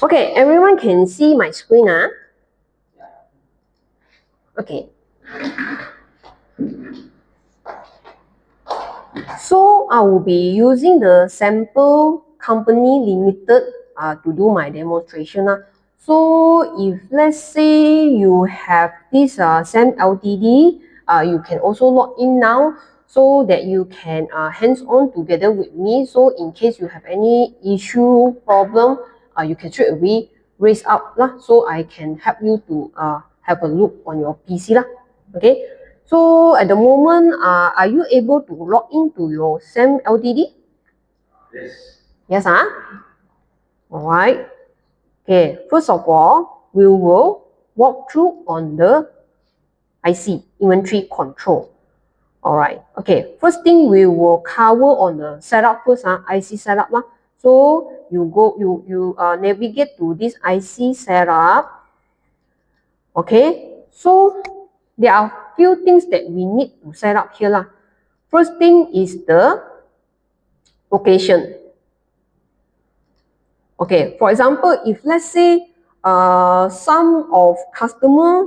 Okay, everyone can see my screen, ah? Okay. So I will be using the sample company limited to do my demonstration. So if let's say you have this SAM LTD, you can also log in now so that you can hands-on together with me. So in case you have any issue, problem, you can straight away raise up lah, so I can help you to have a look on your PC lah. Okay. So at the moment, are you able to log into your SAM LTD? Yes. Yes, huh? All right. Okay, first of all, we will walk through on the IC, inventory control. All right. Okay, first thing we will cover on the setup first, IC setup. So you navigate to this IC setup. Okay, so there are few things that we need to set up here. First thing is the location. Okay, for example, if let's say some of customer,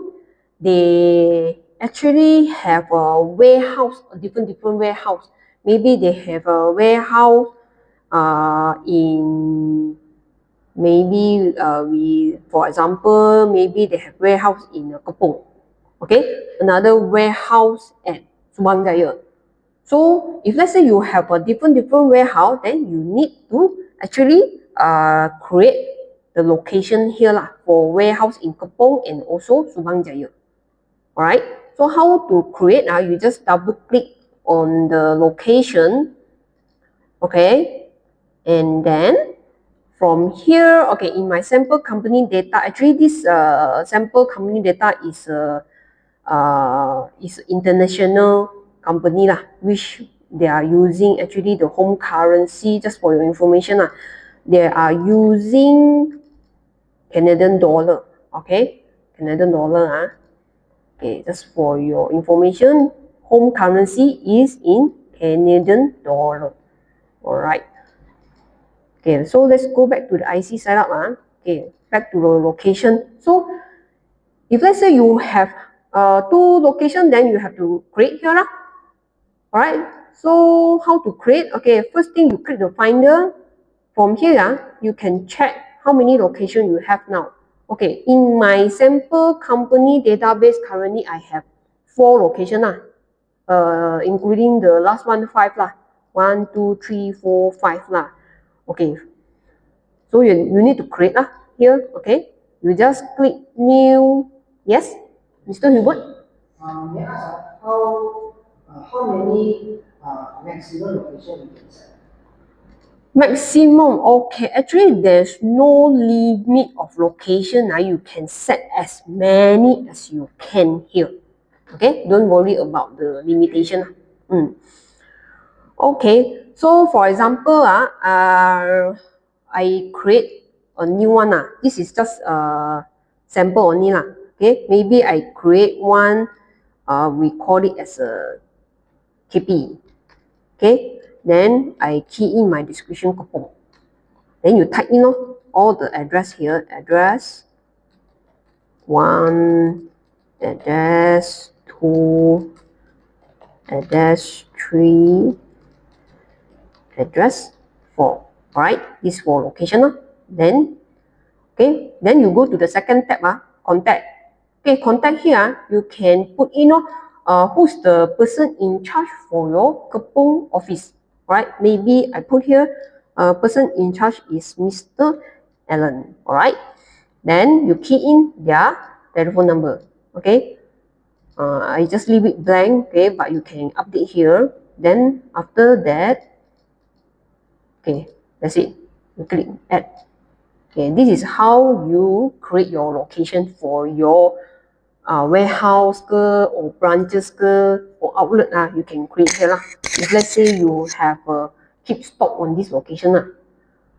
they actually have a warehouse, a different warehouse. Maybe they have a warehouse in maybe for example, maybe they have warehouse in Kepong. Okay, another warehouse at Subang Jaya. So if let's say you have a different warehouse, then you need to actually create the location here for warehouse in Kepong and also Subang Jaya. Alright, so how to create? You just double click on the location. Okay, and then from here, okay, in my sample company data, actually this sample company data is international company which they are using actually the home currency. Just for your information, they are using Canadian dollar. Okay, Canadian dollar. Okay, just for your information, home currency is in Canadian dollar. All right. Okay, so let's go back to the IC setup. Okay, back to the location. So if let's say you have two locations, then you have to create here. Alright, so how to create? Okay, first thing you click the finder. From here, you can check how many locations you have now. Okay, in my sample company database, currently I have 4 locations, including the last one, 5 . 1, 2, 3, 4, 5 . Okay, so you need to create here. Okay, you just click new. Yes, Mr. Hubert? May I ask how many maximum location you can set? Maximum, okay. Actually, there's no limit of location. You can set as many as you can here. Okay, don't worry about the limitation. Okay, so for example, I create a new one. This is just a sample only. Okay, maybe I create one. We call it as a KP. Okay, then I key in my description Kepong. Then you type in all the address here. Address 1, address 2, address 3, address 4. Alright, this for location. Then you go to the second tab, contact. Okay, contact here, you can put in who's the person in charge for your Kepong office. Right, maybe I put here person in charge is Mr. Allen. Alright, then you key in their telephone number. Okay, I just leave it blank. Okay, but you can update here. Then after that, okay, that's it. You click add. Okay, this is how you create your location for your warehouse or branches or outlet. You can create here. If let's say you have keep stock on this location.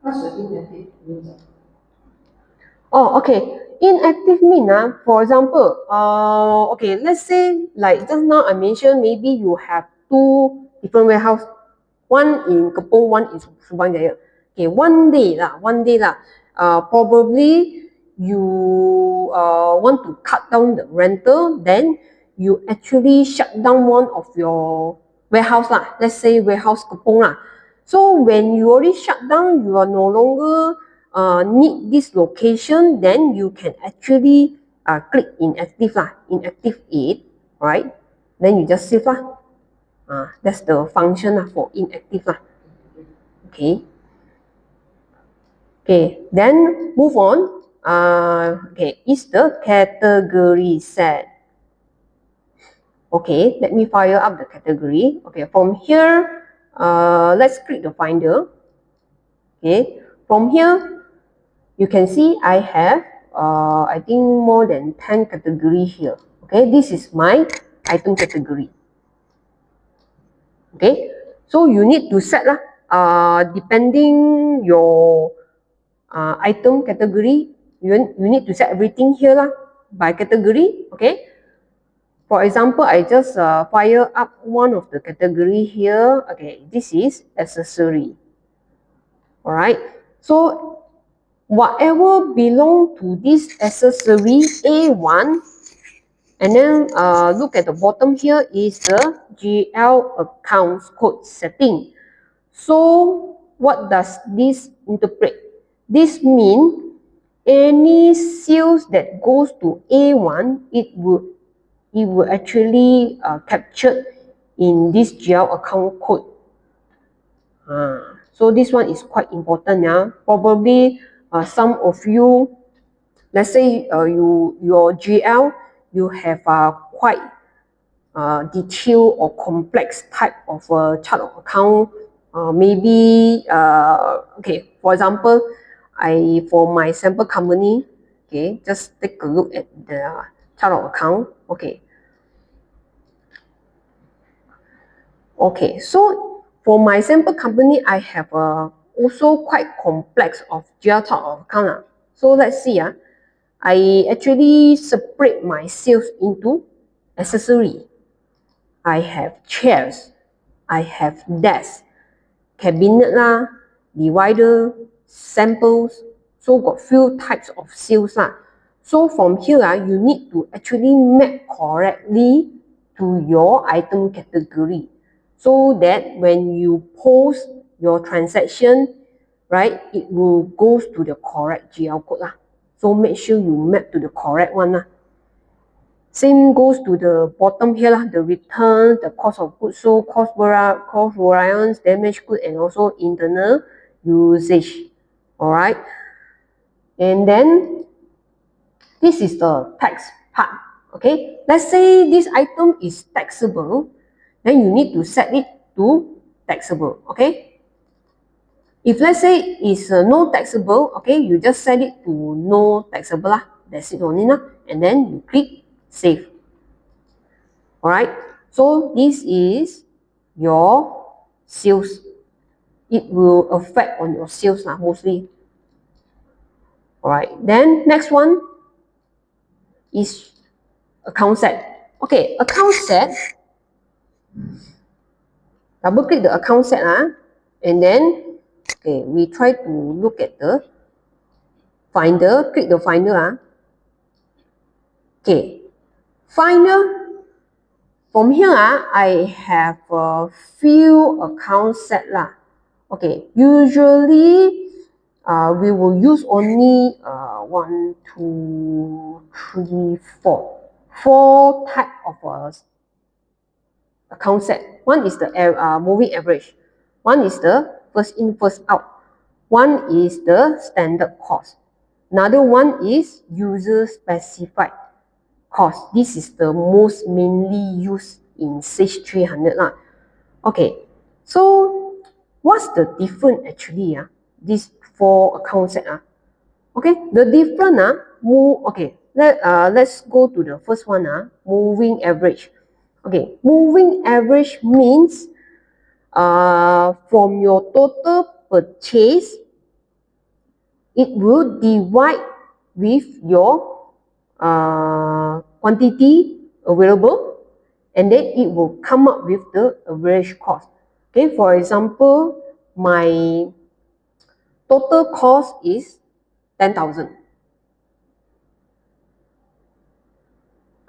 What's the inventory means? Oh, okay. inactive mean, for example, okay, let's say like just now I mentioned, maybe you have two different warehouse, one in Kepong, one in Subang Jaya. Okay, one day lah, probably you want to cut down the rental, then you actually shut down one of your warehouse lah. Let's say warehouse Kepong lah. So when you already shut down, you are no longer need this location, then you can actually click inactive lah, inactive it, right? Then you just save lah. That's the function lah for inactive lah. Okay. Okay, then move on. Okay, is the category set? Okay, let me fire up the category. Okay, from here, let's click the finder. Okay, from here, you can see I have, I think more than 10 category here. Okay, this is my item category. Okay, so you need to set lah, depending your item category, you need to set everything here lah by category. Okay, for example, I just fire up one of the category here. Okay, this is accessory. Alright, so whatever belong to this accessory A1, and then look at the bottom here is the GL accounts code setting. So what does this interpret? This means any sales that goes to A1, it will actually captured in this GL account code. So this one is quite important. Probably some of you, let's say your GL, you have quite detailed or complex type of chart of account. Maybe okay, for example, for my sample company, okay, just take a look at the chart of account. Okay, so for my sample company, I have also quite complex of GL chart of account. So let's see. I actually separate my sales into accessory. I have chairs, I have desks, cabinet lah, divider, samples. So got few types of sales lah. So from here, you need to actually map correctly to your item category, so that when you post your transaction, right, it will goes to the correct GL code lah. So make sure you map to the correct one lah. Same goes to the bottom here lah, the return, the cost of goods sold, cost variance, damaged good, and also internal usage. Alright. And then this is the tax part. Okay. Let's say this item is taxable, then you need to set it to taxable. Okay. If let's say it's no taxable, okay, you just set it to no taxable lah. That's it only lah. And then you click save. Alright, so this is your sales. It will affect on your sales lah, mostly. Alright, then next one is account set. Okay, account set. Double click the account set and then okay, we try to look at the finder. Click the finder Okay, finder. From here, I have a few account set lah. Okay, usually we will use only 1, 2, 3, 4. 4 type of account set. One is the moving average. One is the first in, first out. One is the standard cost. Another one is user specified cost. This is the most mainly used in Sage 300 lah. Okay, so what's the difference actually? These 4 account set. Okay, the difference let's go to the first one. Moving average. Okay, moving average means from your total purchase, it will divide with your quantity available, and then it will come up with the average cost. Okay, for example, my total cost is 10,000.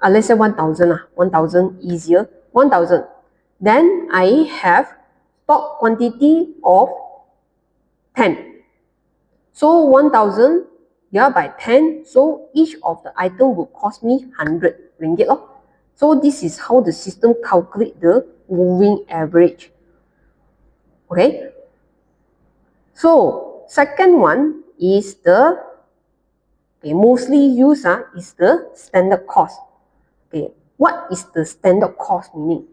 Let's say 1,000 1,000 easier, 1,000. Then I have stock quantity of 10. So 1,000 divided by 10, so each of the item will cost me 100 ringgit. So this is how the system calculate the moving average. Okay. So second one is the mostly used is the standard cost. Okay, what is the standard cost meaning?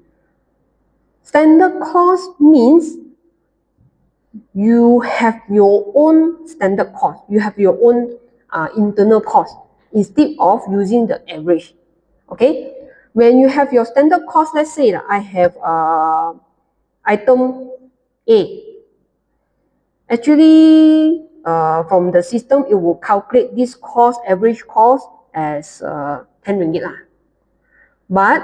Standard cost means you have your own standard cost. You have your own internal cost instead of using the average. Okay, when you have your standard cost, let's say I have item A. Actually, from the system, it will calculate this cost, average cost as 10 ringgit lah. But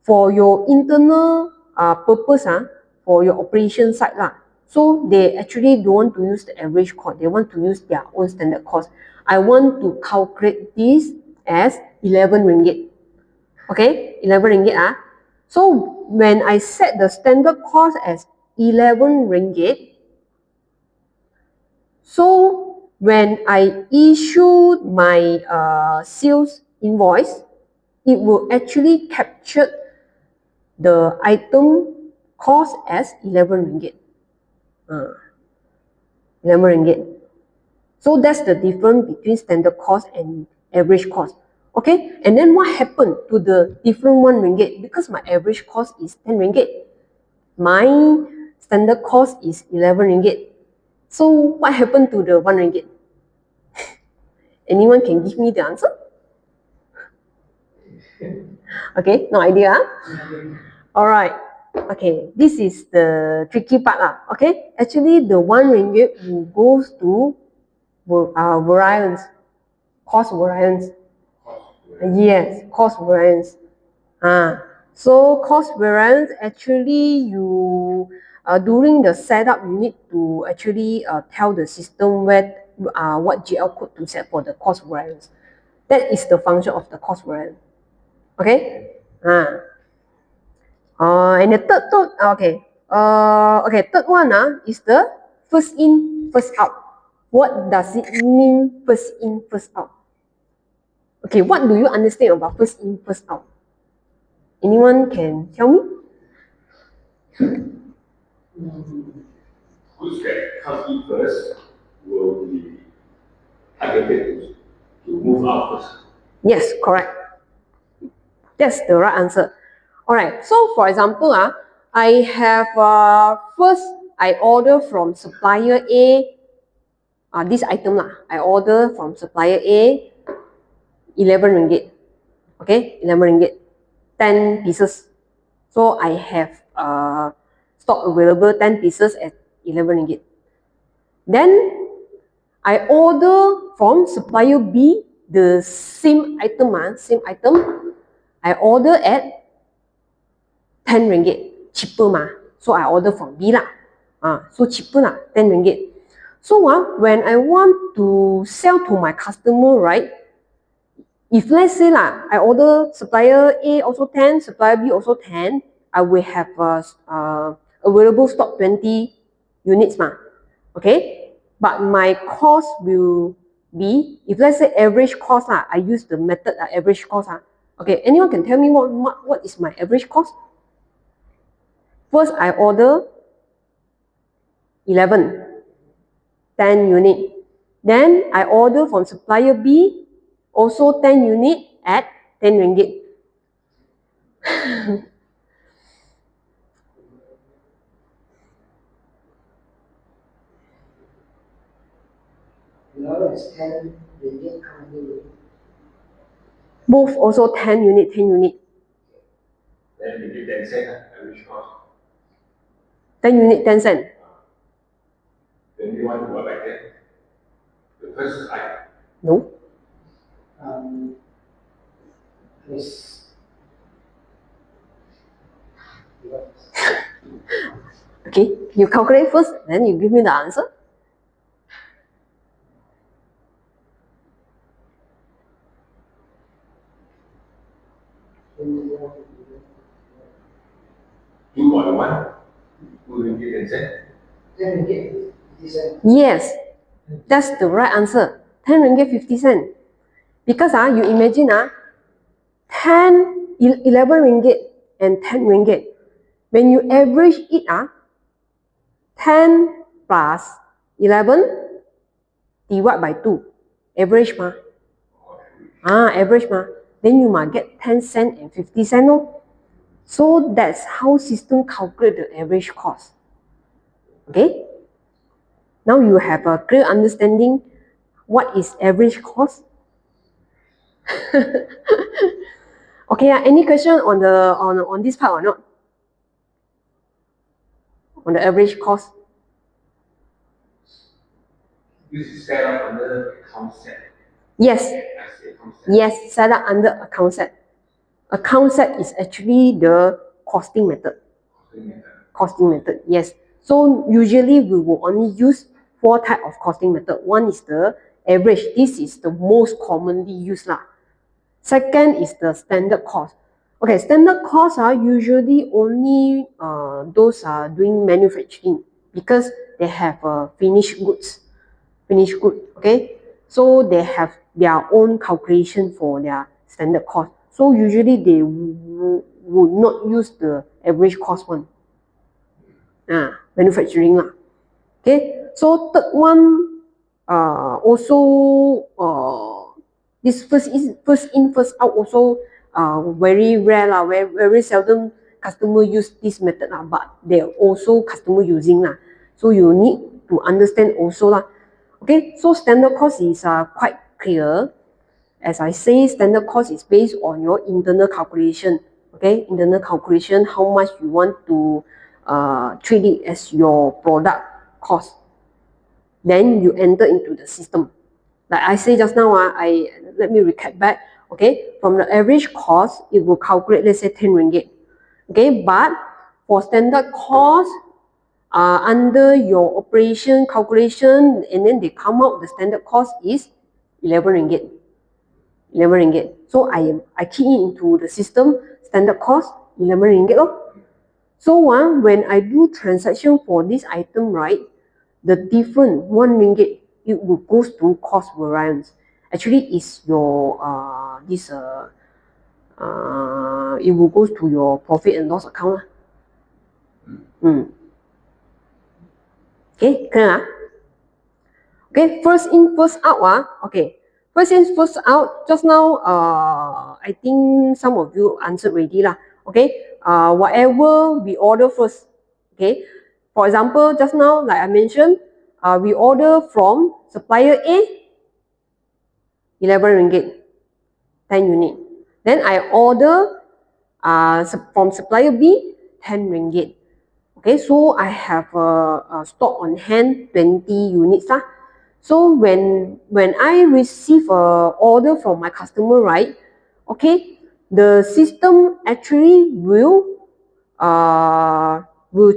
for your internal purpose, for your operation side lah, so they actually don't want to use the average cost. They want to use their own standard cost. I want to calculate this as 11 ringgit. Okay, 11 ringgit. So when I set the standard cost as 11 ringgit, so when I issue my sales invoice, it will actually capture the item cost as 11 ringgit. 11 ringgit. So that's the difference between standard cost and average cost. Okay, and then what happened to the different 1 ringgit? Because my average cost is 10 ringgit. My standard cost is 11 ringgit. So what happened to the 1 ringgit? Anyone can give me the answer? Okay, no idea. Alright. Okay, this is the tricky part. Okay, actually the 1 ringgit will goes to variance, cost variance. Yes, cost variance. So cost variance, actually you during the setup you need to actually tell the system where what GL code to set for the cost variance. That is the function of the cost variance. Okay. And the third third one is the first in, first out. What does it mean, first in, first out? Okay, what do you understand about first in, first out? Anyone can tell me? Goods that come in first will be targeted to move out first. Yes, correct. That's the right answer. Alright, so for example, I have first I order from supplier A this item I order from supplier A 11 ringgit. Okay, 11 ringgit, 10 pieces. So I have stock available 10 pieces at 11 ringgit. Then I order from supplier B the same item, I order at 10 ringgit, cheaper So I order from B so cheaper 10 ringgit. So when I want to sell to my customer, right? If let's say I order supplier A also 10, supplier B also 10, I will have available stock 20 units Okay, but my cost will be, if let's say average cost I use the method average cost Okay, anyone can tell me what is my average cost? First I order 11, 10 unit. Then I order from supplier B also 10 unit at 10 ringgit. It's 10 ringgit company. Both also 10 unit, 10 unit. Then you give 10 cents average cost. 10 unit, 10 cent. Then you want to work like that. The first item. No. Is Okay, you calculate first, then you give me the answer. Yes, that's the right answer. 10 ringgit 50 cent. Because you imagine 11 ringgit and 10 ringgit. When you average it 10 plus 11 divided by 2. Average ma. Average ma. Then you might get 10 cent and 50 cent. So that's how system calculate the average cost. Okay? Now you have a clear understanding what is average cost. Okay, any question on this part or not? On the average cost? This is set up under account set. Yes. Yes, set up under account set. Account set is actually the costing method. Costing method, yes. So usually we will only use 4 types of costing method. One is the average. This is the most commonly used lah. Second is the standard cost. Okay, standard costs are usually only those are doing manufacturing because they have finished goods. Okay? So they have their own calculation for their standard cost. So usually they would not use the average cost one. Manufacturing lah. Okay? So third one also this first in first out also very rare lah, very seldom customer use this method lah, but there also customer using lah. So you need to understand also lah. Okay, so standard cost is quite clear. As I say, standard cost is based on your internal calculation. Okay, internal calculation, how much you want to treat it as your product cost. Then you enter into the system. Like I say just now, let me recap back. Okay, from the average cost, it will calculate, let's say 10 ringgit. Okay, but for standard cost, under your operation calculation, and then they come out, the standard cost is 11 ringgit. 11 ringgit. So I key into the system, standard cost 11 ringgit. So when I do transaction for this item, right, the different 1 ringgit, it will goes to cost variance. Actually, is your it will goes to your profit and loss account. Okay, clear? Okay, first in, first out. Okay, first in, first out. Just now, I think some of you answered already lah. Okay, whatever we order first. Okay, for example, just now, like I mentioned, we order from supplier A, 11 ringgit, 10 unit. Then I order from supplier B, 10 ringgit. Okay, so I have a stock on hand 20 units lah. So when I receive a order from my customer, right? Okay, the system actually will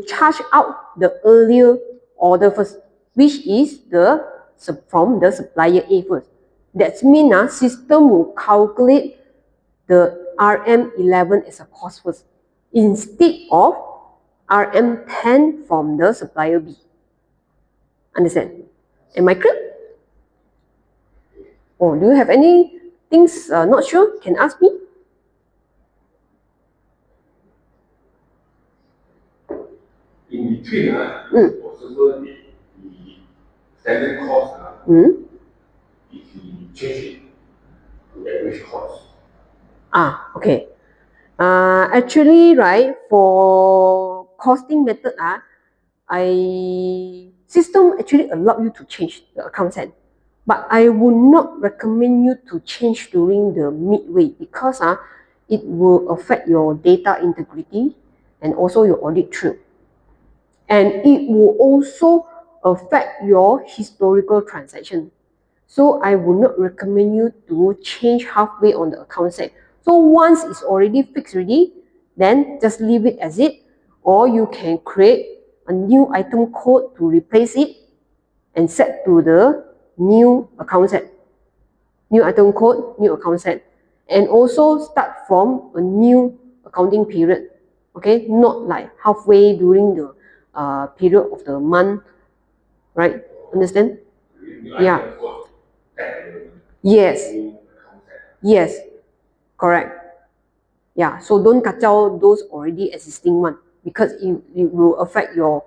charge out the earlier order first, which is from the supplier A first. That means system will calculate the RM11 as a cost first instead of RM10 from the supplier B. Understand? Am I clear? Oh, do you have any things not sure? Can ask me. In between, possible the standard cost, if you change it to average cost. Okay. Actually, right, for costing method, system actually allow you to change the account set. But I would not recommend you to change during the midway because it will affect your data integrity and also your audit trail. And it will also affect your historical transaction. So I would not recommend you to change halfway on the account set. So once it's already fixed already, then just leave it as it, or you can create a new item code to replace it and set to the new account set. New item code, new account set. And also start from a new accounting period. Okay, not like halfway during the period of the month, right? Understand? Yeah. Yes. Yes. Correct. Yeah. So don't kacau those already existing one, because it will affect your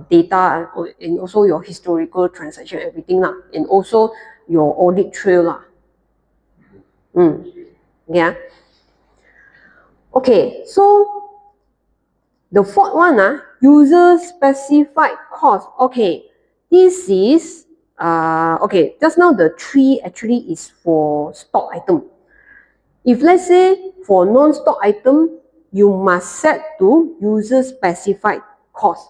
data and also your historical transaction, everything lah, and also your audit trail lah. Yeah. Okay. So the fourth one, user specified cost. Okay. This is okay. Just now the 3 actually is for stock item. If let's say for non-stock item, you must set to user specified cost,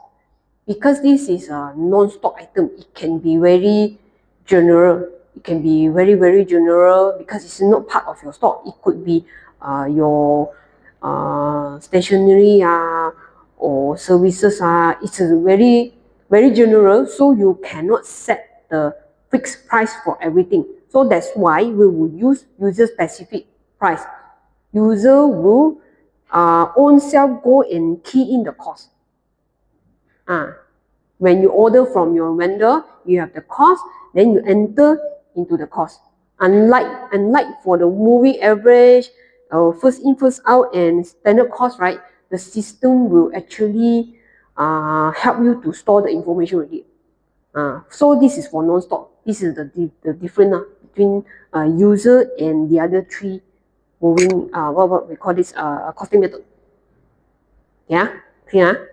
because this is a non-stock item. It can be very general. It can be very general because it's not part of your stock. It could be your stationery or services It's a very general, so you cannot set the fixed price for everything. So that's why we will use user specific price. User will own self go and key in the cost. When you order from your vendor, you have the cost, then you enter into the cost. Unlike for the moving average, first in first out and standard cost, right? The system will actually help you to store the information already. So this is for non-stock. This is the difference between user and the other 3 moving what we call this costing method. Yeah, clear?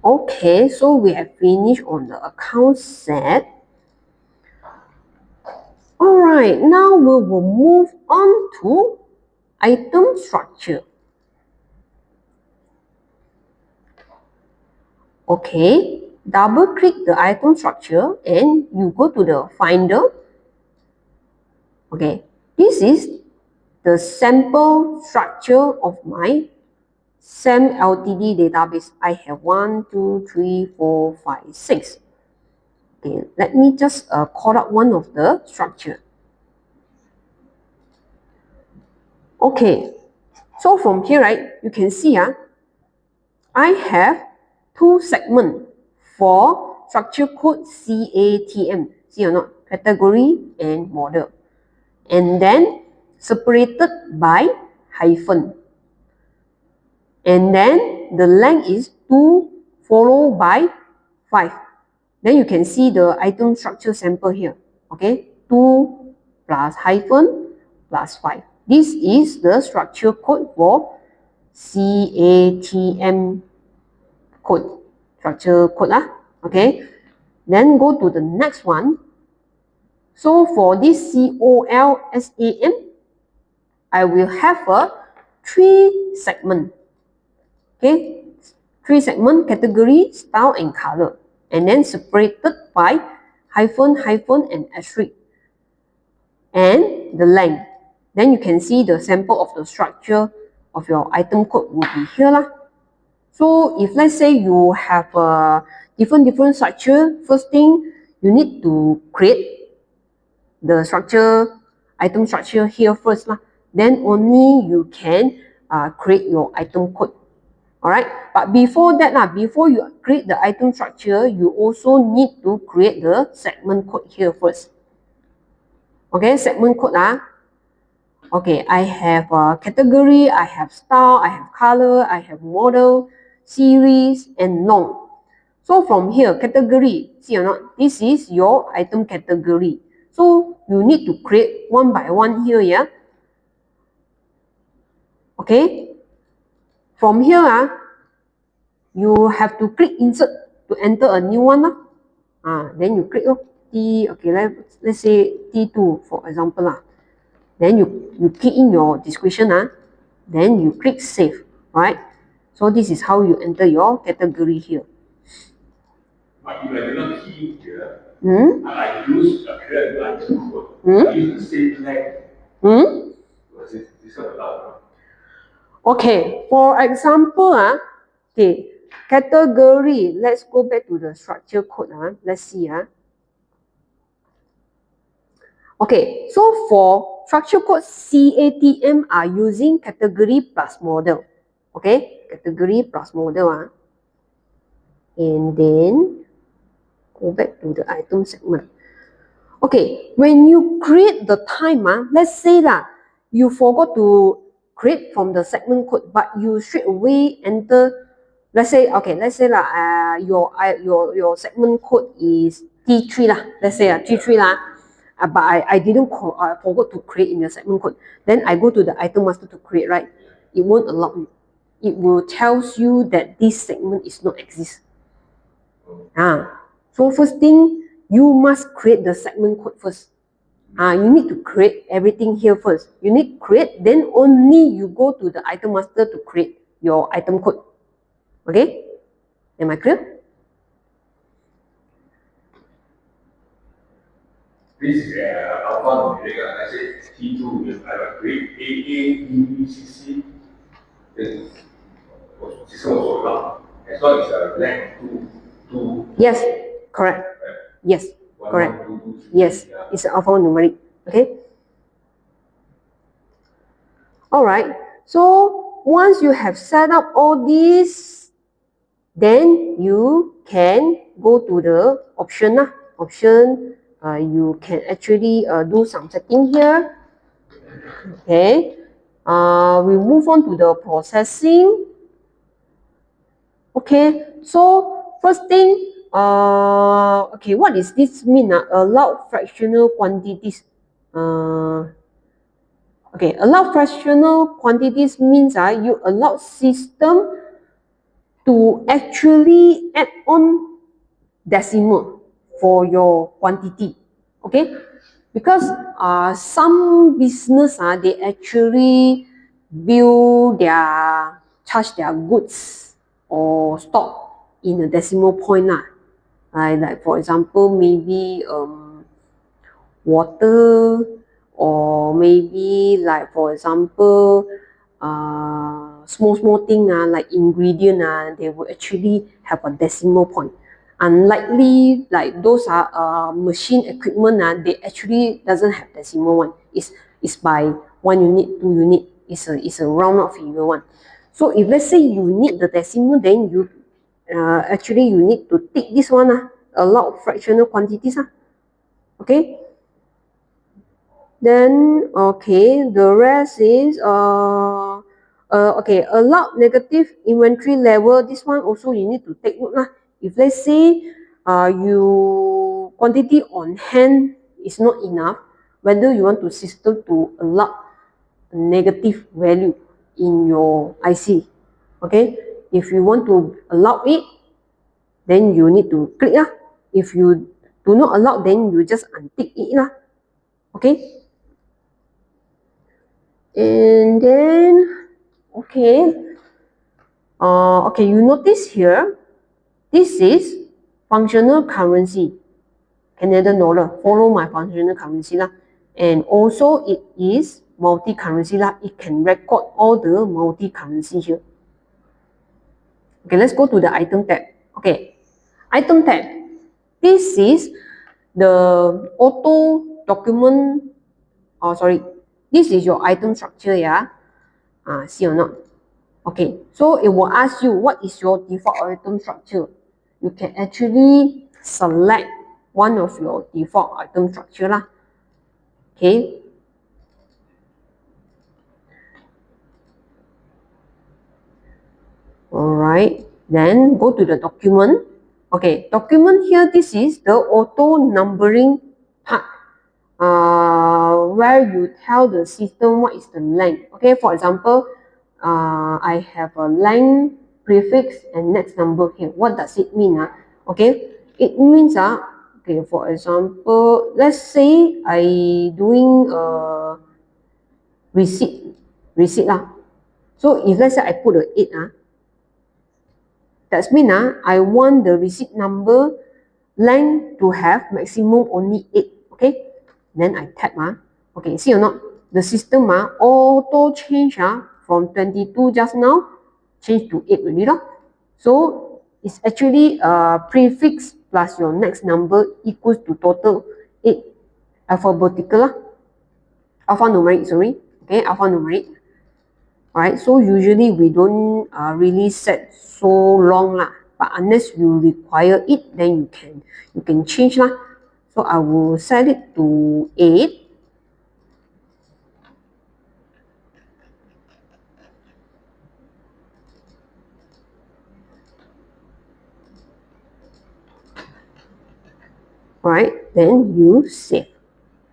Okay, so we have finished on the account set. Alright, now we will move on to item structure. Okay, double click the item structure and you go to the finder. Okay, this is the sample structure of my SAM Ltd database. I have 1, 2, 3, 4, 5, 6. Okay, let me just call out one of the structure. Okay, so from here, right, you can see I have 2 segments for structure code CATM. See or not? Category and model. And then separated by hyphen. And then the length is 2 followed by 5. Then you can see the item structure sample here. Okay, 2 plus hyphen plus 5. This is the structure code for CATM code. Structure code Okay. Then go to the next one. So for this COLSAM, I will have a 3 segment. Okay, 3 segment: category, style, and color, and then separated by hyphen, and asterisk, and the length. Then you can see the sample of the structure of your item code will be here lah. So if let's say you have a different structure, first thing you need to create the structure, item structure here first lah. Then only you can create your item code. Alright, but before that, before you create the item structure, you also need to create the segment code here first. Okay, segment code. Okay, I have category, I have style, I have color, I have model, series, and long. So from here, category, see or not? This is your item category. So you need to create one by one here, yeah? Okay. From here, you have to click insert to enter a new one. Then you click T, okay, let's say T2 for example. Then you key in your description. Then you click save. Right? So this is how you enter your category here. But if I do not key here, Hmm? and I use a create a item code, I use the same length. Hmm? This is allowed. Okay, for example, okay, category, let's go back to the structure code. Let's see. Okay, so for structure code CATM are using category plus model. Okay, category plus model. And then go back to the item segment. Okay, when you create the time, let's say that you forgot to create from the segment code, but you straight away enter. Let's say your segment code is T3 lah. Let's say T3 lah. But I didn't forgot to create in the segment code. Then I go to the item master to create, right? It won't allow you. It will tells you that this segment is not exist. So first thing, you must create the segment code first. You need to create everything here first. You need to create, then only you go to the item master to create your item code. Okay? Am I clear? This is alphanumeric. I say T2 is I create AA, B, C, C. This is also allowed. As long as length 2. Yes, correct. Yes, correct. Yes, it's alphanumeric. Okay? Alright, so once you have set up all this, then you can go to the option. You can actually do some setting here. Okay, we move on to the processing. Okay, so first thing, okay, what does this mean? Allowed fractional quantities. Okay, allowed fractional quantities means you allow system to actually add on decimal for your quantity. Okay, because some business they actually charge their goods or stock in a decimal point like for example maybe water, or maybe like for example small thing like ingredient they will actually have a decimal point. Unlikely like those machine equipment they actually doesn't have decimal one. It's by 1 unit, 2 unit. It's a round up figure one. So if let's say you need the decimal, then you actually you need to tick this one allowed fractional quantities okay. Then okay, the rest is okay, allowed negative inventory level. This one also you need to take note If let's say you quantity on hand is not enough, whether you want to system to allow a negative value in your IC. Okay, if you want to allow it, then you need to click If you do not allow, then you just untick it Okay. And then, okay, okay, you notice here, this is functional currency, Canadian dollar, follow my functional currency and also it is multi-currency it can record all the multi-currency here. Okay, let's go to the item tab. Okay, item tab, this is the auto document, this is your item structure, see or not? Okay, so it will ask you what is your default item structure. You can actually select one of your default item structure Okay. Alright, then go to the document. Okay, document here, this is the auto numbering part. Where you tell the system what is the length. Okay, for example, I have a length, prefix, and next number here. What does it mean? Okay, it means okay, for example, let's say I doing receipt So if let's say I put a 8 that means I want the receipt number length to have maximum only 8. Okay, then I tap. Okay, see or not? The system auto change from 22 just now, change to 8 already. So it's actually prefix plus your next number equals to total 8 alphabetical alphanumeric, sorry. Okay, alphanumeric. Alright, so usually we don't really set so long lah. But unless you require it, then you can change lah. So I will set it to 8. Right, then you save.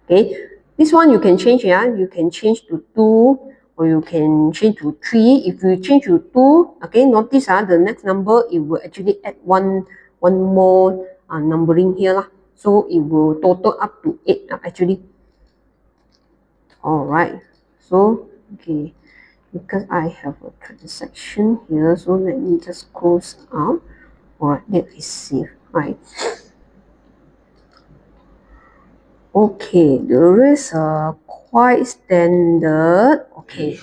Okay, this one you can change. You can change to 2 or you can change to 3. If you change to 2, okay, notice the next number, it will actually add one more numbering here lah. So it will total up to 8 actually. Alright, so okay, because I have a transaction here, so let me just close out. Alright, let me save. Right. Okay, the rest are quite standard. Okay.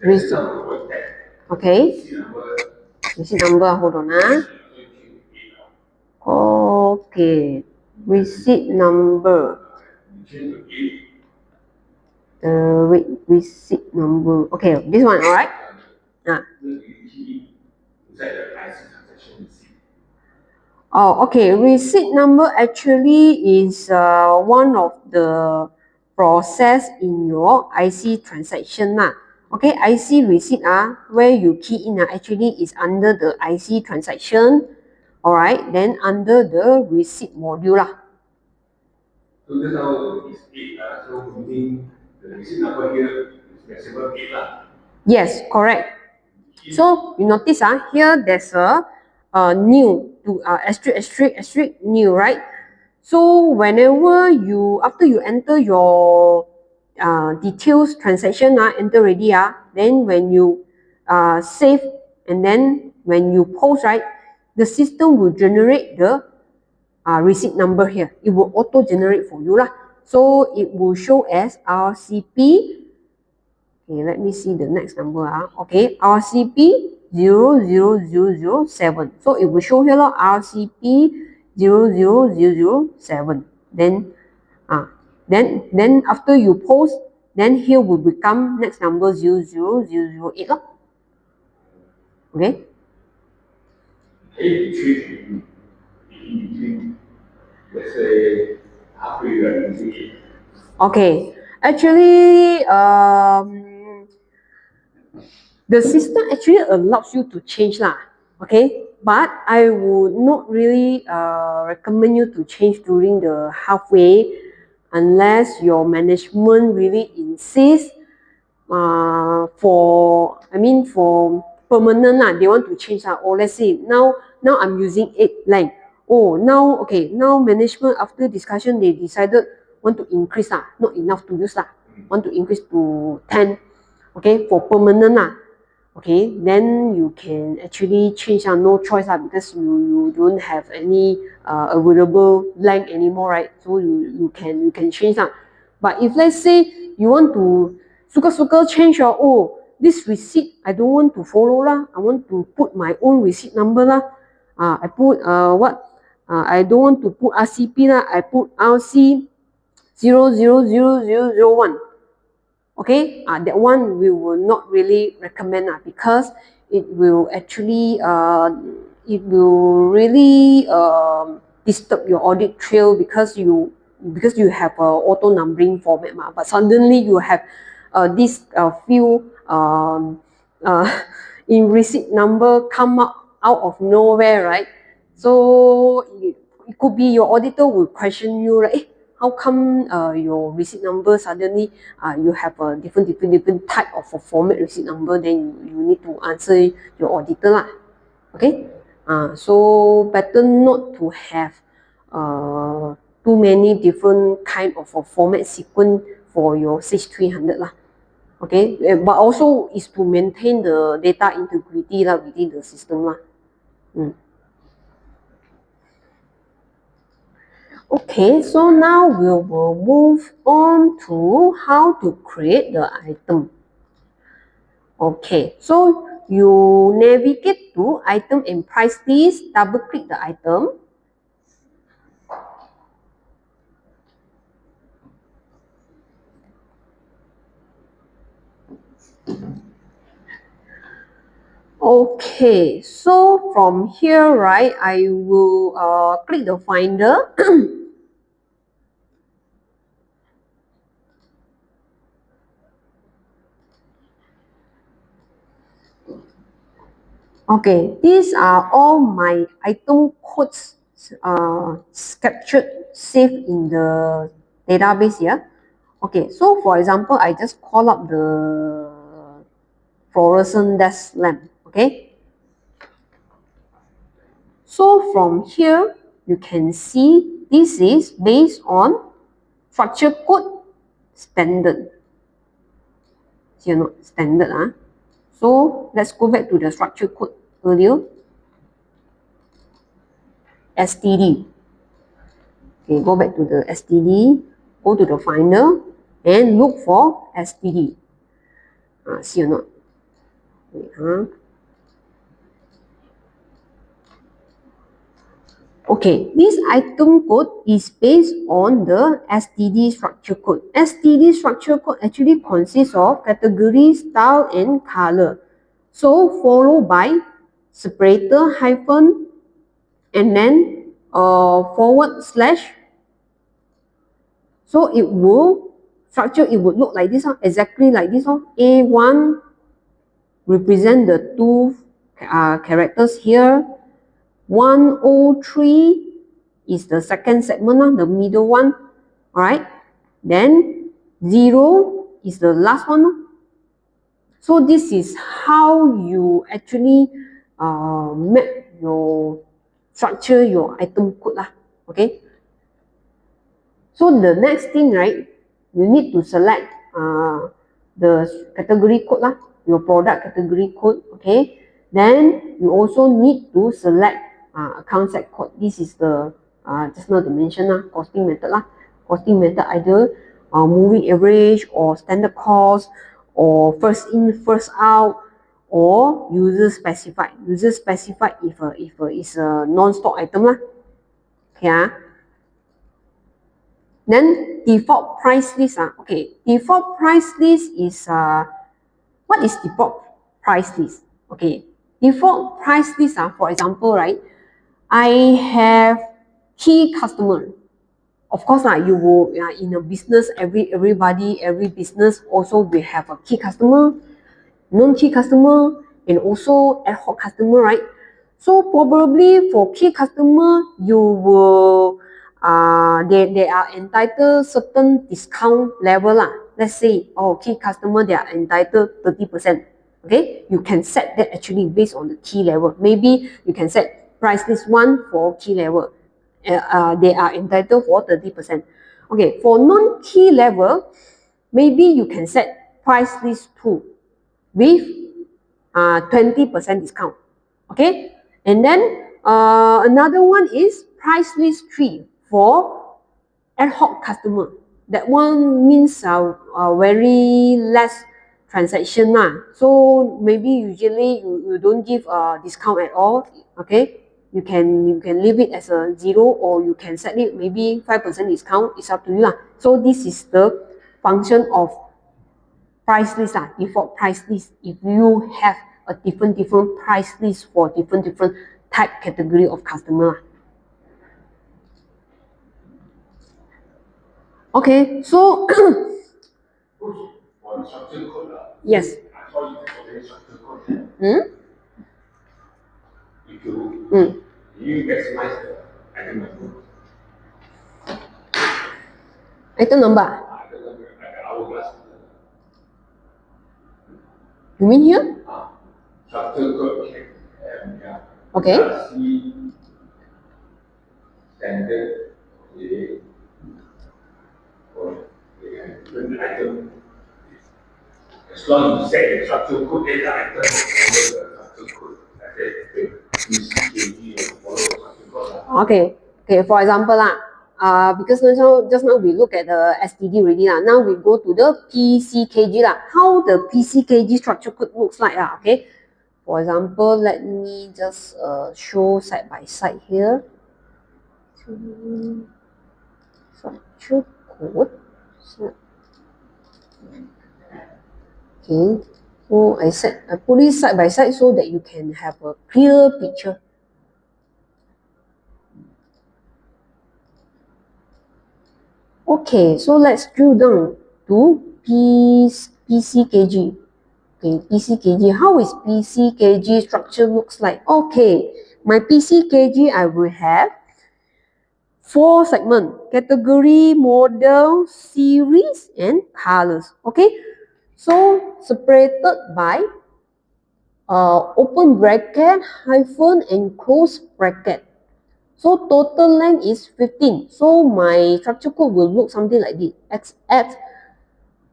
Receipt. Okay. Receipt number, hold on. Okay. Receipt number. Wait, receipt number. Okay, this one, alright? Oh, okay. Receipt number actually is one of the process in your IC transaction lah. Okay, IC receipt where you key in actually is under the IC transaction. Alright, then under the receipt module lah. So this now is 8 so meaning the receipt number here is maximum 8 lah. Yes, correct. So you notice here there's a new to asterisk new, right? So whenever after you enter your details transaction enter already then when you save and then when you post, right, the system will generate the receipt number here. It will auto generate for you lah. So it will show as RCP. Okay, let me see the next number. Okay, RCP 00007. So it will show here RCP 00007. Then after you post, then here will become next number 00008. Okay. Let's say halfway you are using it. Okay, actually the system actually allows you to change lah. Okay, but I would not really recommend you to change during the halfway unless your management really insists for permanent lah. They want to change lah. Or let's say now I'm using 8 line. Oh, now management after discussion they decided want to increase lah. Not enough to use lah. Want to increase to 10. Okay, for permanent lah. Okay, then you can actually change no choice because you don't have any available length anymore, right? So you can change lah. But if let's say you want to suka change this receipt I don't want to follow lah. I want to put my own receipt number lah. I put I don't want to put RCP lah. I put RC 000001. Okay, that one we will not really recommend because it will actually really disturb your audit trail because you have a auto numbering format but suddenly you have this few in receipt number come out of nowhere, right? So it could be your auditor will question you, right? How come your receipt number suddenly you have a different type of a format receipt number? Then you need to answer your auditor lah. Okay, so better not to have too many different kind of a format sequence for your Sage 300 lah. Okay, but also is to maintain the data integrity lah within the system lah. Okay, so now we will move on to how to create the item. Okay, so you navigate to item and price list, double click the item. Okay, so from here, right, I will click the finder. Okay, these are all my item codes captured, saved in the database here. Okay, so for example, I just call up the fluorescent desk lamp. Okay, so from here, you can see this is based on structure code standard. You know, standard. So let's go back to the structure code earlier. STD. Okay, go back to the STD, go to the finder, and look for STD. See or not? Wait, Okay, this item code is based on the STD structure code. STD structure code actually consists of category, style, and color. So followed by separator hyphen and then forward slash. So it will structure, it would look like this, exactly like this. A1 represent the two characters here. 103 is the second segment, the middle one. Alright. Then 0 is the last one. So this is how you actually map your structure, your item code. Okay. So the next thing, right, you need to select the category code, your product category code. Okay. Then you also need to select account set code. This is the just now mentioned costing method Costing method either moving average or standard cost or first in first out or user specified. User specified if it's a non-stock item Okay. Then default price list. Okay, default price list is what is default price list? Okay, default price list. For example, right, I have key customer. Of course, you will in a business, every business also will have a key customer, non-key customer, and also ad hoc customer, right? So probably for key customer, you will they are entitled certain discount level Let's say, key customer, they are entitled 30%. Okay, you can set that actually based on the key level. Maybe you can set price list 1 for key level. They are entitled for 30%. Okay, for non-key level, maybe you can set price list 2 with 20% discount. Okay, and then another one is price list 3 for ad hoc customer. That one means very less transaction So maybe usually you don't give a discount at all. Okay, you can leave it as a 0 or you can set it maybe 5% discount. It's up to you So this is the function of price list default price list. If you have a different price list for different type category of customer. Okay, so yes. You maximize the item number. Item number. You mean here? Okay. Standard item. As long as you set the structure code, then the item will follow the structure code. Okay. Okay. For example, because just now we look at the STD already lah. Now we go to the PCKG lah. How the PCKG structure code looks like lah. Okay. For example, let me just show side by side here. Structure code. Okay. So I put it side by side so that you can have a clear picture. Okay, so let's drill down to PCKG. Okay, PCKG. How is PCKG structure looks like? Okay, my PCKG I will have 4 segments: category, model, series, and colors. Okay, so separated by open bracket, hyphen, and close bracket. So total length is 15. So my structure code will look something like this: XX,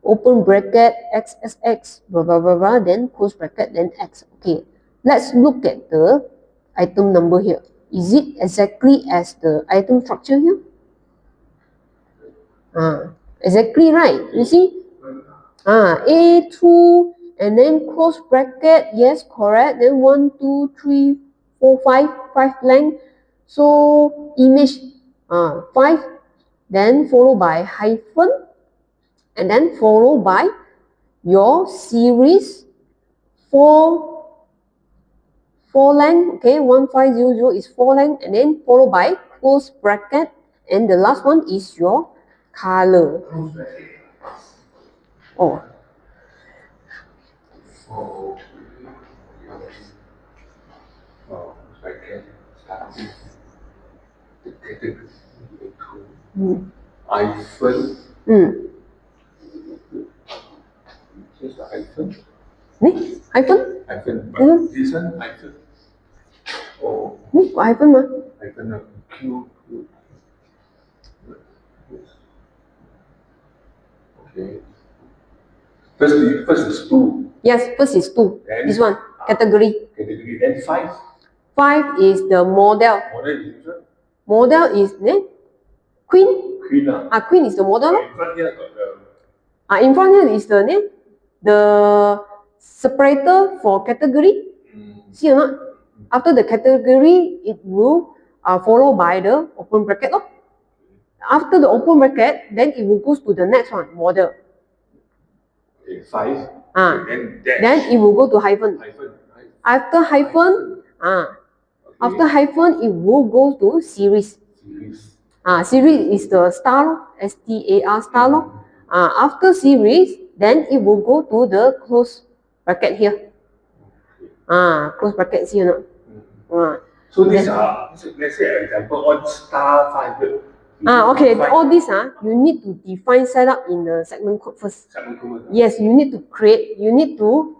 open bracket, XXX, blah blah blah blah, then close bracket, then X. Okay, let's look at the item number here. Is it exactly as the item structure here? Exactly right. You see? A2 and then close bracket. Yes, correct. Then 1, 2, 3, 4, 5 length. So image 5, then followed by hyphen, and then followed by your series 4 length. Okay, 1500 is 4 length, and then followed by close bracket, and the last one is your color. Oh. Hyphen. Here's the hyphen. Hyphen? Hyphen. But this one hyphen. Oh. Got hyphen ma? Hyphen Q. Okay. First is 2. Yes, first is 2. Then, this one, category. Category. Then 5. 5 is the model. Model is this one? Model is queen. Queen. Queen is the model. In front here got the. In front here is the separator for category. See or not? After the category, it will follow by the open bracket. After the open bracket, then it will go to the next one, model. Okay, 5. Then it will go to hyphen. After hyphen, after hyphen, it will go to series. Series is the star, STAR star. After series, then it will go to the close bracket here. Close bracket here. So these are, let's say, an example on star 500. Okay, all this you need to define setup in the segment code first. Yes, you need to create,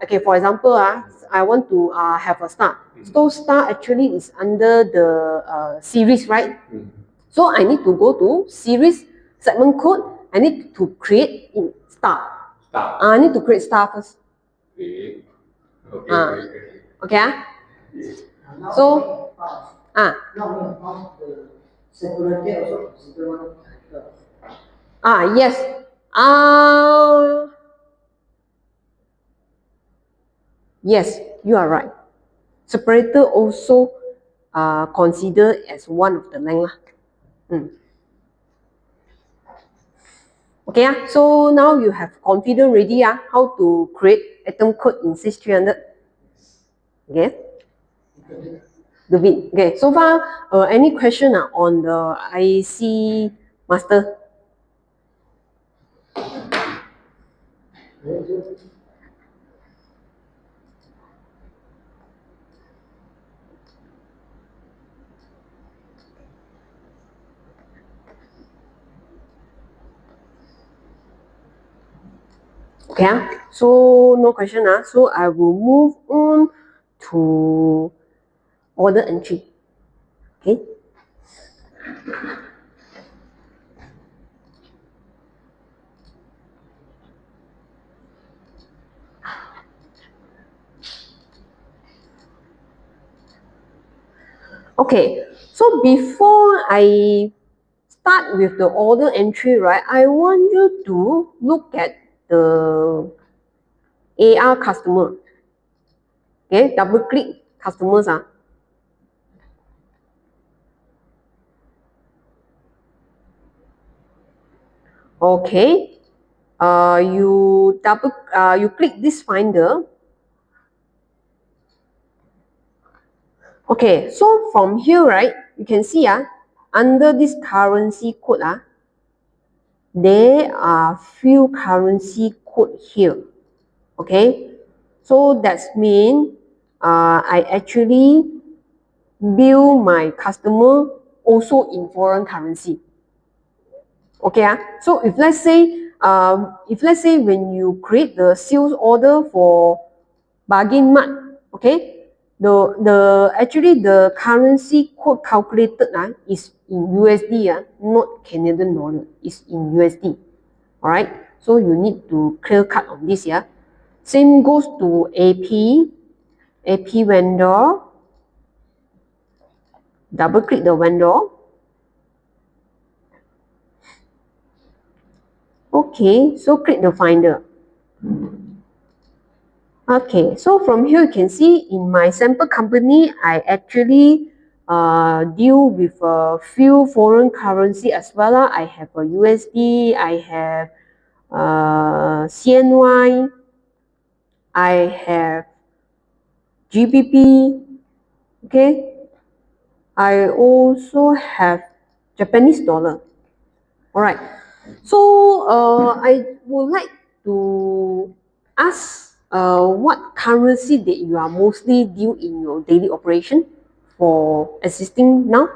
okay, for example, I want to have a star. So star actually is under the series, right? So I need to go to series segment code. I need to create in star. I need to create star first. Okay. Okay. So yes. Yes, you are right. Separator also considered as one of the length. Okay, so now you have confident already how to create item code in 6300. Okay. Okay, so far any question on the IC master? Okay, so no question. So I will move on to order entry. Okay. Okay, so before I start with the order entry, right, I want you to look at the AR customer. Okay, double click customers. Okay, you click this finder. Okay, so from here, right, you can see under this currency code, there are few currency code here. Okay, so that's mean I actually bill my customer also in foreign currency. Okay, so if let's say when you create the sales order for bargain mart, okay, actually the currency code calculated is in USD, not Canadian dollar, is in USD. All right, so you need to clear cut on this. Same goes to AP vendor. Double click the vendor. Okay, so click the finder. Okay, so from here you can see in my sample company, I actually deal with a few foreign currency as well. I have a USD, I have CNY, I have GBP, okay. I also have Japanese dollar. All right. So I would like to ask what currency that you are mostly deal in your daily operation for existing now?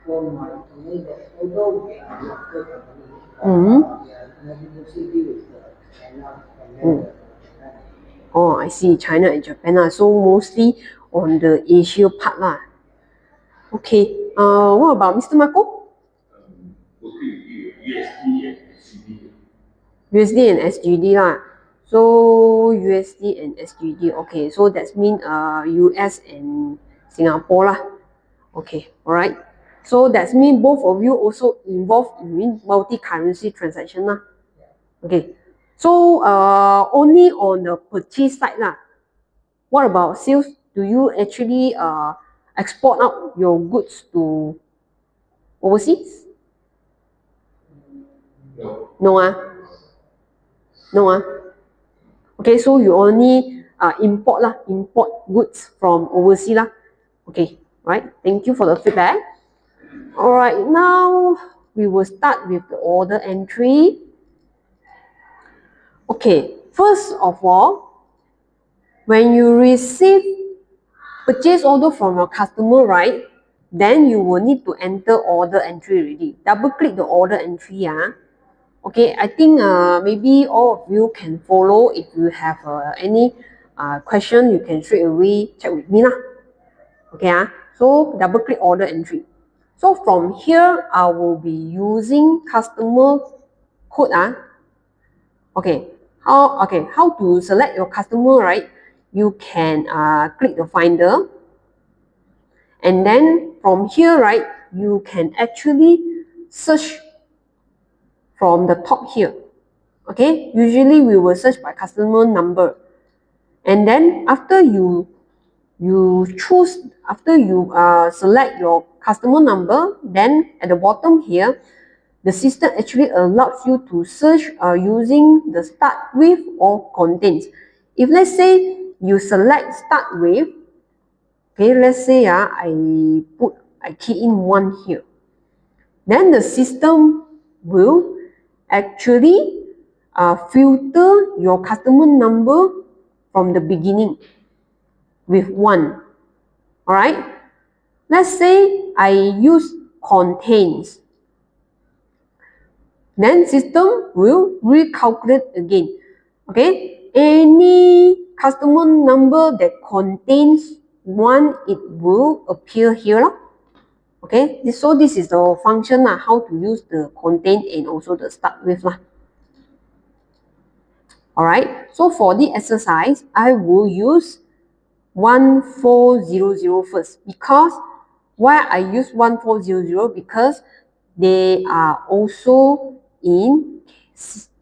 For my company, although we are a local company, we are mostly deal with China and then Japan. Oh, I see, China and Japan. So mostly on the Asia part lah. Okay. What about Mr. Marco? Mostly USD and SGD. USD and SGD lah. So USD and SGD. Okay, so that's mean US and Singapore lah. Okay, alright. So that's mean both of you also involved in multi-currency transaction lah. Okay. So only on the purchase side lah. What about sales? Do you actually export out your goods to overseas? No. No. Okay, so you only import goods from overseas lah. Okay, right. Thank you for the feedback. All right, now we will start with the order entry. Okay, first of all, when you receive purchase order from your customer, right, then you will need to enter order entry already. Double click the order entry. Okay, I think maybe all of you can follow. If you have any question, you can straight away check with me lah. Okay, so double click order entry. So from here, I will be using customer code. Okay, how to select your customer, right? You can click the finder, and then from here, right, you can actually search from the top here. Okay, usually we will search by customer number, and then after you select your customer number, then at the bottom here, the system actually allows you to search using the start with or contains. If let's say you select start with, okay, let's say I key in 1 here, then the system will actually filter your customer number from the beginning with 1. All right. Let's say I use contains. Then system will recalculate again. Okay. Any customer number that contains 1, it will appear here. Okay. So this is the function how to use the contain and also the start with. Alright, so for the exercise, I will use 1400 first because Why I use 1400? Because they are also in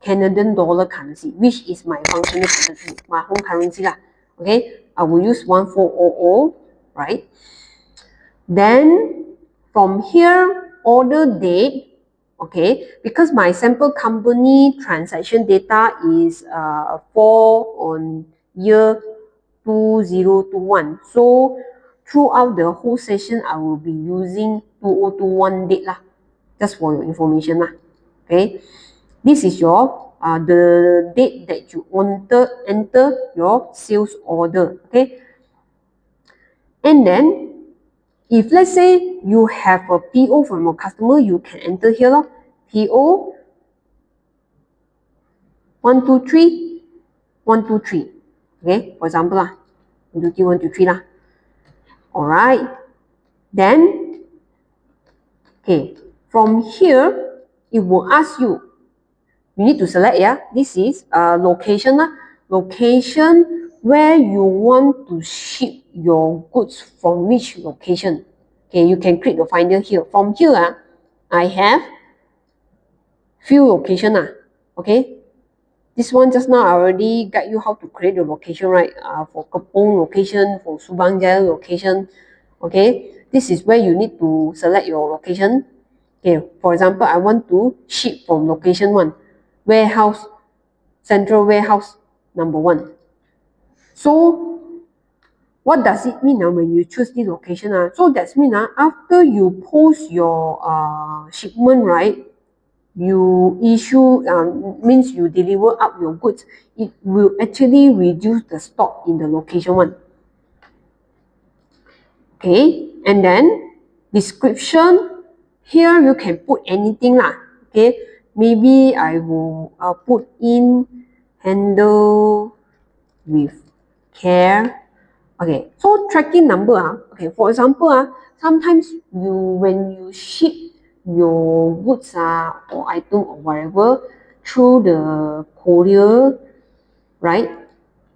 Canadian dollar currency, which is my functional currency, my home currency lah. Okay, I will use 1400, right? Then from here, order date, okay, because my sample company transaction data is 4 on year 2021. So throughout the whole session, I will be using 2021 date lah, just for your information lah. Okay, this is your the date that you enter your sales order. Okay, and then if let's say you have a PO from a customer, you can enter here lor. PO 123 123. Okay, for example lah, 123 123 lah. Alright. Then okay, from here it will ask you. You need to select, yeah. This is location lah. Location where you want to ship your goods from which location. Okay, you can click the finder here. From here, I have few location. Okay, this one just now I already guide you how to create the location, right? For Kepong location, for Subang Jaya location. Okay, this is where you need to select your location. Okay, for example, I want to ship from location 1, warehouse, central warehouse number 1. So what does it mean when you choose this location? So that means after you post your shipment, right, you issue, means you deliver up your goods, it will actually reduce the stock in the location 1. Okay, and then description, here you can put anything lah. Okay, maybe I will put in handle with care. Okay, so tracking number, okay, for example, sometimes when you ship your goods or item or whatever through the courier, right,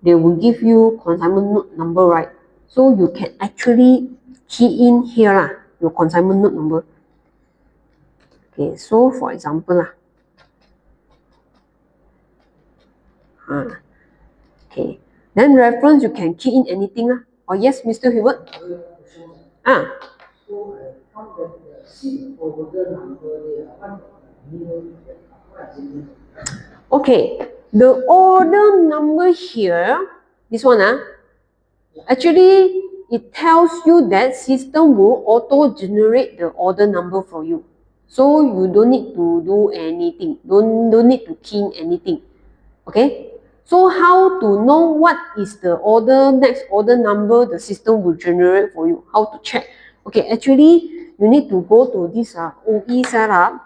they will give you consignment note number, right? So you can actually key in here your consignment note number. Okay, so for example okay, then reference you can key in anything Oh yes, Mr. Hubert. So I found that the SIM order number Okay, the order number here, this one actually it tells you that system will auto generate the order number for you. So you don't need to do anything. Don't need to key in anything. Okay. So how to know what is the next order number the system will generate for you? How to check? Okay, actually you need to go to this OE setup.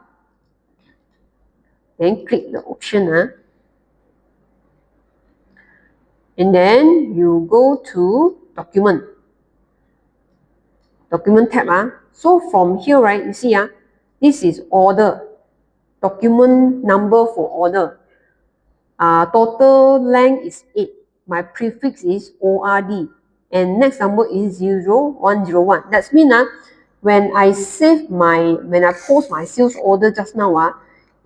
Then click the option and then you go to document tab. So from here, right, you see this is order, document number for order. Total length is 8. My prefix is ORD. And next number is 0101. That means when I post my sales order just now,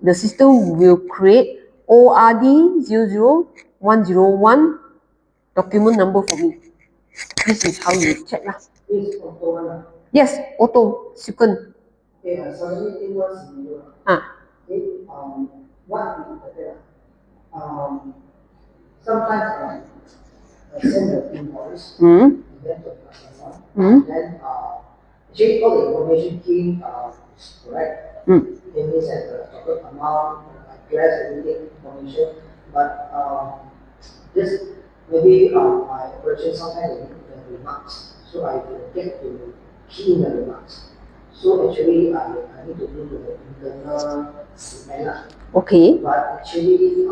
the system will create ORD 00101 document number for me. This is how you check. Yes, auto sequence. Suddenly it was what sometimes I send the invoice then to the customer, then actually all the information came correct. It means that the total amount, address, everything information, but this maybe my operation sometimes they need the remarks, so I forget to key in the remarks. So actually I need to do the internal segment. Okay. But actually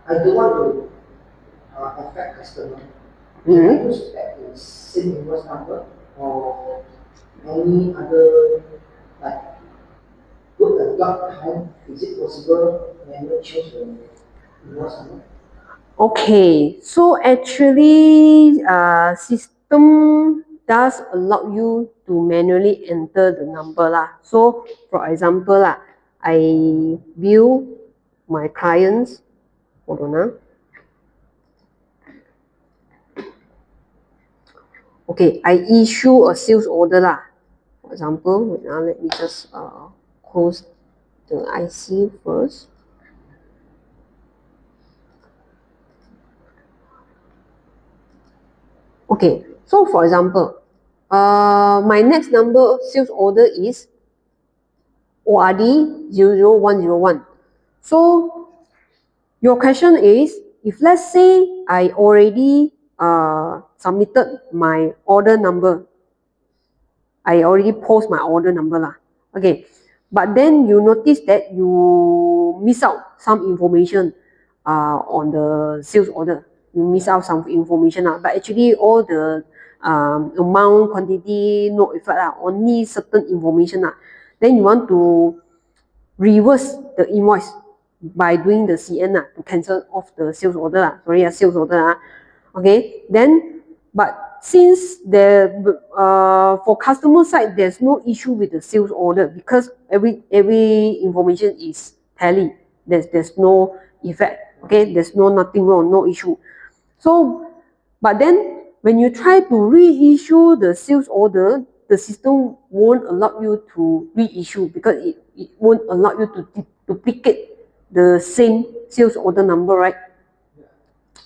I don't want to affect customer. Can I use that the same invoice number or any other, like put a dot behind? Is it possible when you change the invoice number? Okay, so actually system does allow you to manually enter the number lah. So for example lah, I view my clients. Hold on ah. Okay, I issue a sales order lah. For example, now let me just close the IC first. Okay, so for example, my next number sales order is ORD 00101. So your question is, if let's say I already submitted my order number, I already post my order number lah. Okay, but then you notice that you miss out some information on the sales order. You miss out some information lah, but actually all the amount, quantity, no effect lah, only certain information lah. Then you want to reverse the invoice by doing the CN to cancel off the sales order lah. Sorry, sales order. Okay, then but since for customer side there's no issue with the sales order because every information is tally. There's no effect. Okay, there's nothing wrong, no issue. So, but then when you try to reissue the sales order, the system won't allow you to reissue because it won't allow you to duplicate the same sales order number, right?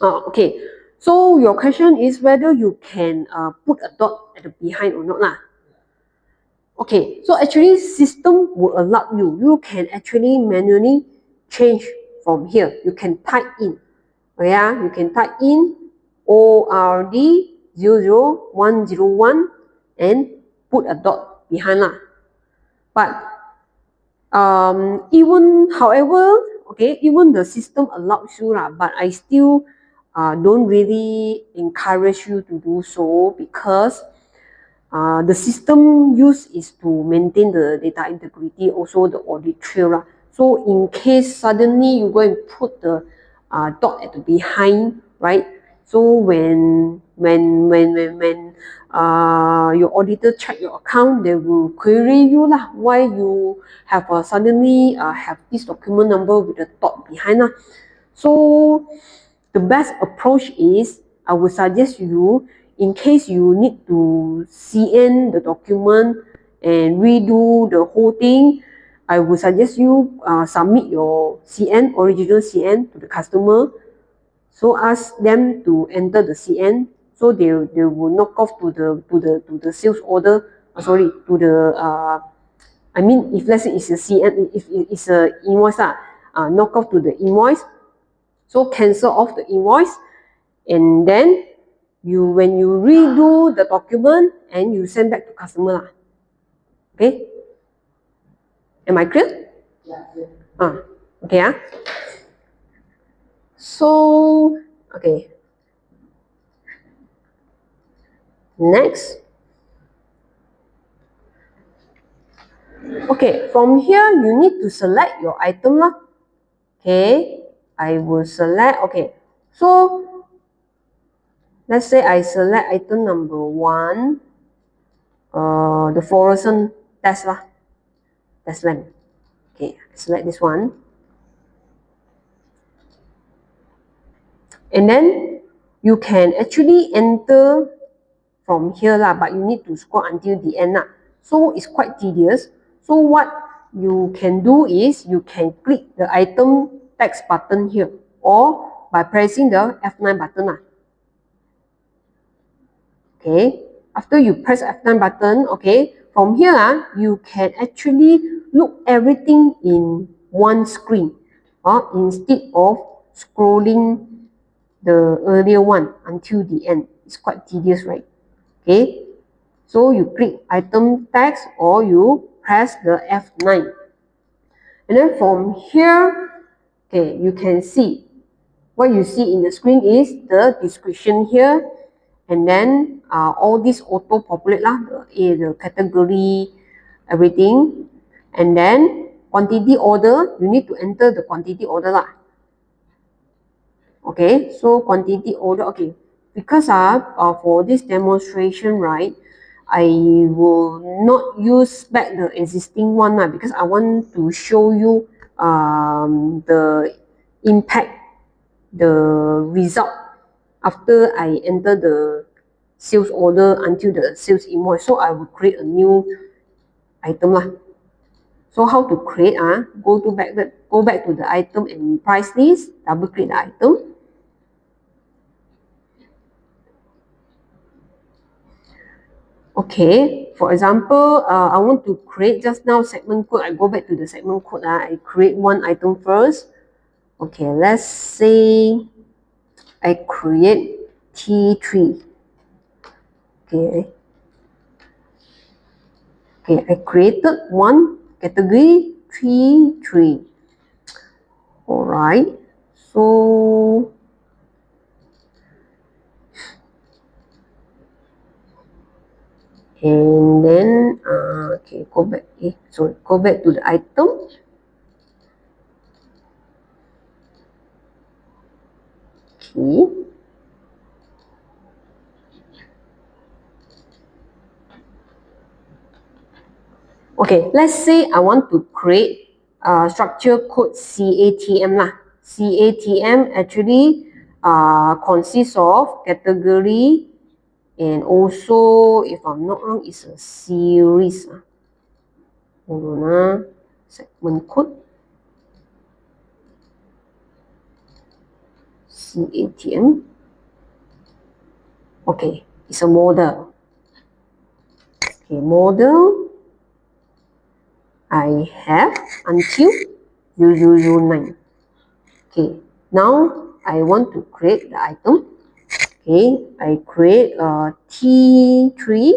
Okay, so your question is whether you can put a dot at the behind or not lah. Okay, so actually system will allow you. You can actually manually change from here. You can type in. Yeah, you can type in ORD 00101 and put a dot behind lah. But even the system allows you lah, but I still don't really encourage you to do so because the system use is to maintain the data integrity, also the audit trail lah. So in case suddenly you go and put the dot at the behind, right? So when your auditor check your account, they will query you lah, why you have suddenly have this document number with a dot behind lah. So the best approach is, I would suggest you, in case you need to CN the document and redo the whole thing, I would suggest you submit your CN, original CN, to the customer. So ask them to enter the CN. So they will knock off to the sales order. Sorry, to the I mean, if let's say it's a CN, if it's a invoice knock off to the invoice. So cancel off the invoice, and then when you redo the document and you send back to customer. Okay. Am I clear? Yeah. Okay. So, okay. Next. Okay, from here you need to select your item lah. Okay, I will select. Okay, so let's say I select item number 1, the fluorescent test lah. Test lamp. Okay, select this one. And then you can actually enter from here lah, but you need to scroll until the end lah. So it's quite tedious. So what you can do is you can click the item text button here, or by pressing the F9 button lah. Okay, after you press F9 button, okay, from here you can actually look everything in one screen, instead of scrolling the earlier one until the end. It's quite tedious, right? Okay, so you click item text or you press the F9, and then from here, okay, you can see what you see in the screen is the description here, and then all this auto populate lah, the category, everything, and then quantity order, you need to enter the quantity order lah. Okay, so quantity order, okay, because for this demonstration, right, I will not use back the existing one because I want to show you the impact, the result after I enter the sales order until the sales invoice. So I will create a new item lah. So how to create? Go back to the item and price list, double click the item. Okay, for example, I want to create just now segment code. I go back to the segment code. I create one item first. Okay, let's say I create T3. Okay. Okay, I created one category T3. Alright, so and then okay, go back to the item. Okay. Okay, let's say I want to create structure code CATM lah. CATM actually consists of category and also, if I'm not wrong, it's a series. Hold on, segment code CATM. Okay, it's a model. Okay, model. I have until 0009. Okay, now I want to create the item. Okay, I create a T3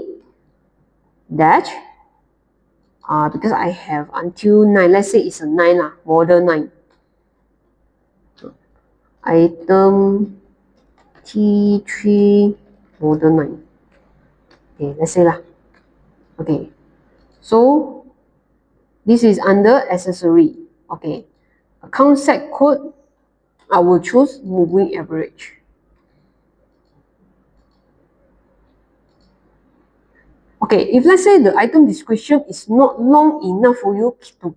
dash because I have until 9. Let's say it's a 9 lah, model 9. Item T3 model 9. Okay, let's say lah. Okay, so this is under accessory. Okay, account set code, I will choose moving average. Okay, if let's say the item description is not long enough for you to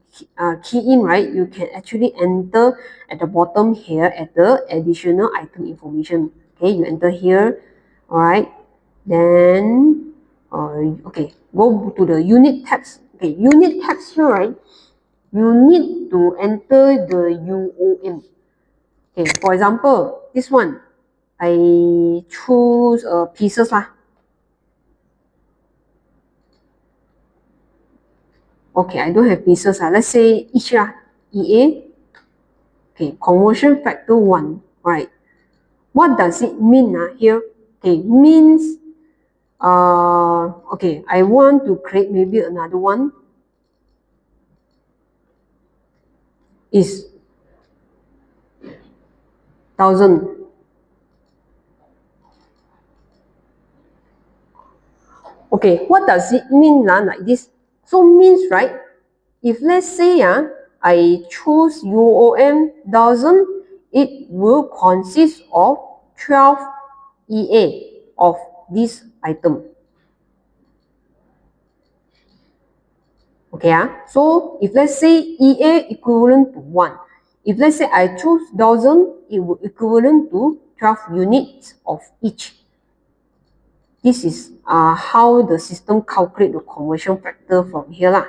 key in, right, you can actually enter at the bottom here at the additional item information. Okay, you enter here, all right, then okay, go to the unit tabs. Okay, unit tabs here, right, you need to enter the UOM. Okay, for example, this one, I choose pieces lah. Okay, I don't have pieces. Let's say each EA. Okay, conversion factor 1. Right. What does it mean here? Okay, means okay, I want to create maybe another one. Is 1000. Okay, what does it mean like this? So means, right, if let's say I choose UOM 1000, it will consist of 12 EA of this item. Okay, so if let's say EA equivalent to 1, if let's say I choose 1000, it will equivalent to 12 units of each. This is how the system calculate the conversion factor from here lah,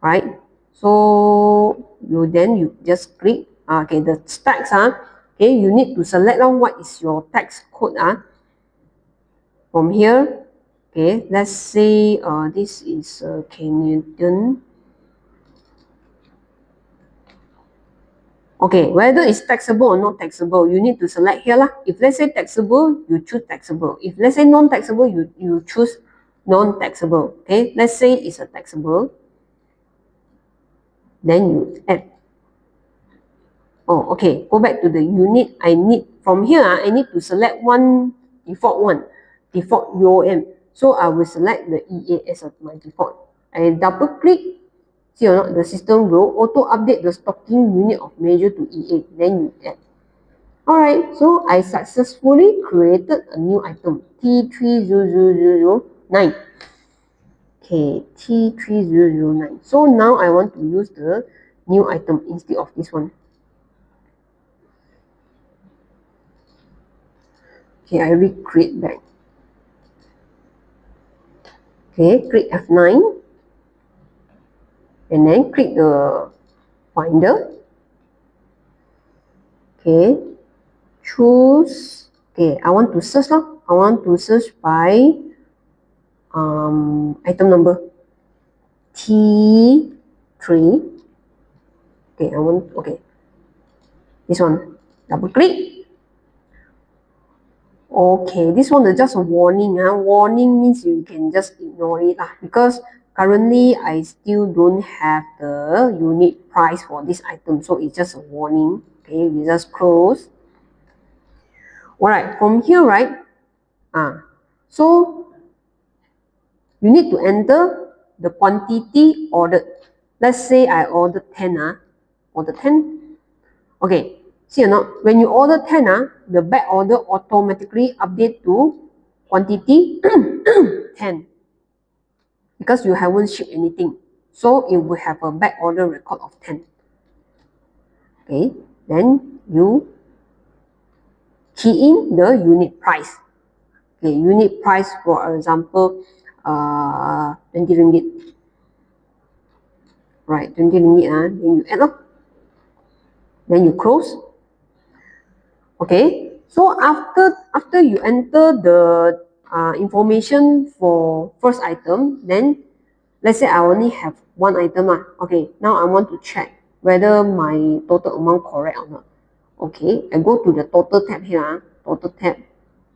right? So you just click okay, the tax okay, you need to select what is your tax code from here. Okay, let's say this is Canadian. Okay, whether it's taxable or not taxable, you need to select here lah. If let's say taxable, you choose taxable. If let's say non-taxable, you choose non-taxable. Okay, let's say it's a taxable. Then you add. Oh, okay. Go back to the unit. I need from here. I need to select one default UOM. So I will select the EA as my default. I double click. See or not, the system will auto update the stocking unit of measure to EA. Then you add. Alright, so I successfully created a new item T3000 9. Okay, T3009. So now I want to use the new item instead of this one. Okay, I recreate back. Okay, click F9 and then click the finder. Okay, choose. Okay, I want to search now. I want to search by item number T3. Okay, this one. Double click. Okay, this one is just a warning. Warning means you can just ignore it because currently I still don't have the unit price for this item, so it's just a warning. Okay, we just close. Alright, from here, right? So you need to enter the quantity ordered. Let's say I ordered 10. Order 10. Okay. See or not? When you order 10, the back order automatically update to quantity 10 because you haven't shipped anything. So it will have a back order record of 10. Okay, then you key in the unit price. Okay, unit price, for example, 20 ringgit. Right, 20 ringgit, then you add up. Then you close. Okay, so after you enter the information for first item, then let's say I only have one item. Okay, now I want to check whether my total amount correct or not. Okay, I go to the total tab here, total tab.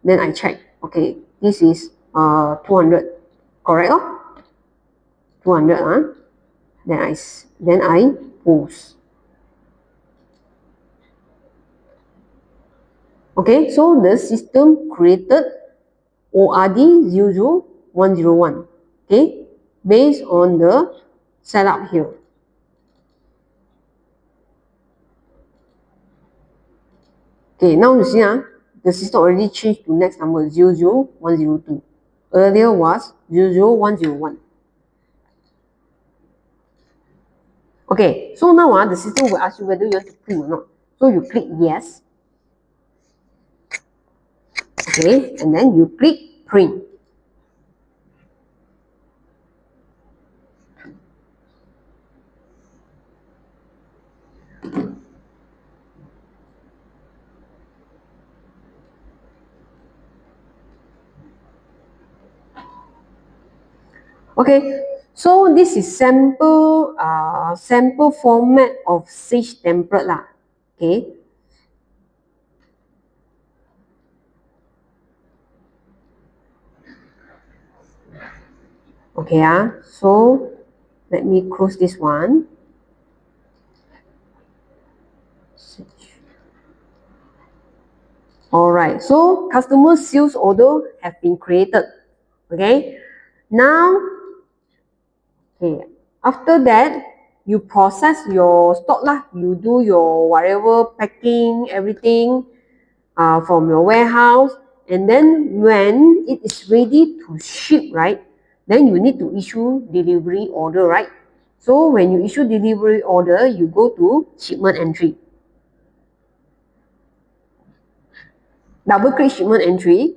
Then I check. Okay, this is 200, correct? 200. Then I post. Okay, so the system created ORD 00101. Okay, based on the setup here. Okay, now you see the system already changed to next number 00102. Earlier was 00101. Okay, so now the system will ask you whether you want to print or not. So you click yes. Okay, and then you click print. Okay, so this is sample format of Sage template lah. Okay. Okay, so let me close this one. Alright, so customer sales order have been created. Okay, now, okay, after that, you process your stock lah. You do your whatever packing, everything from your warehouse. And then when it is ready to ship, right, then you need to issue delivery order, right? So when you issue delivery order, you go to shipment entry. Double click shipment entry.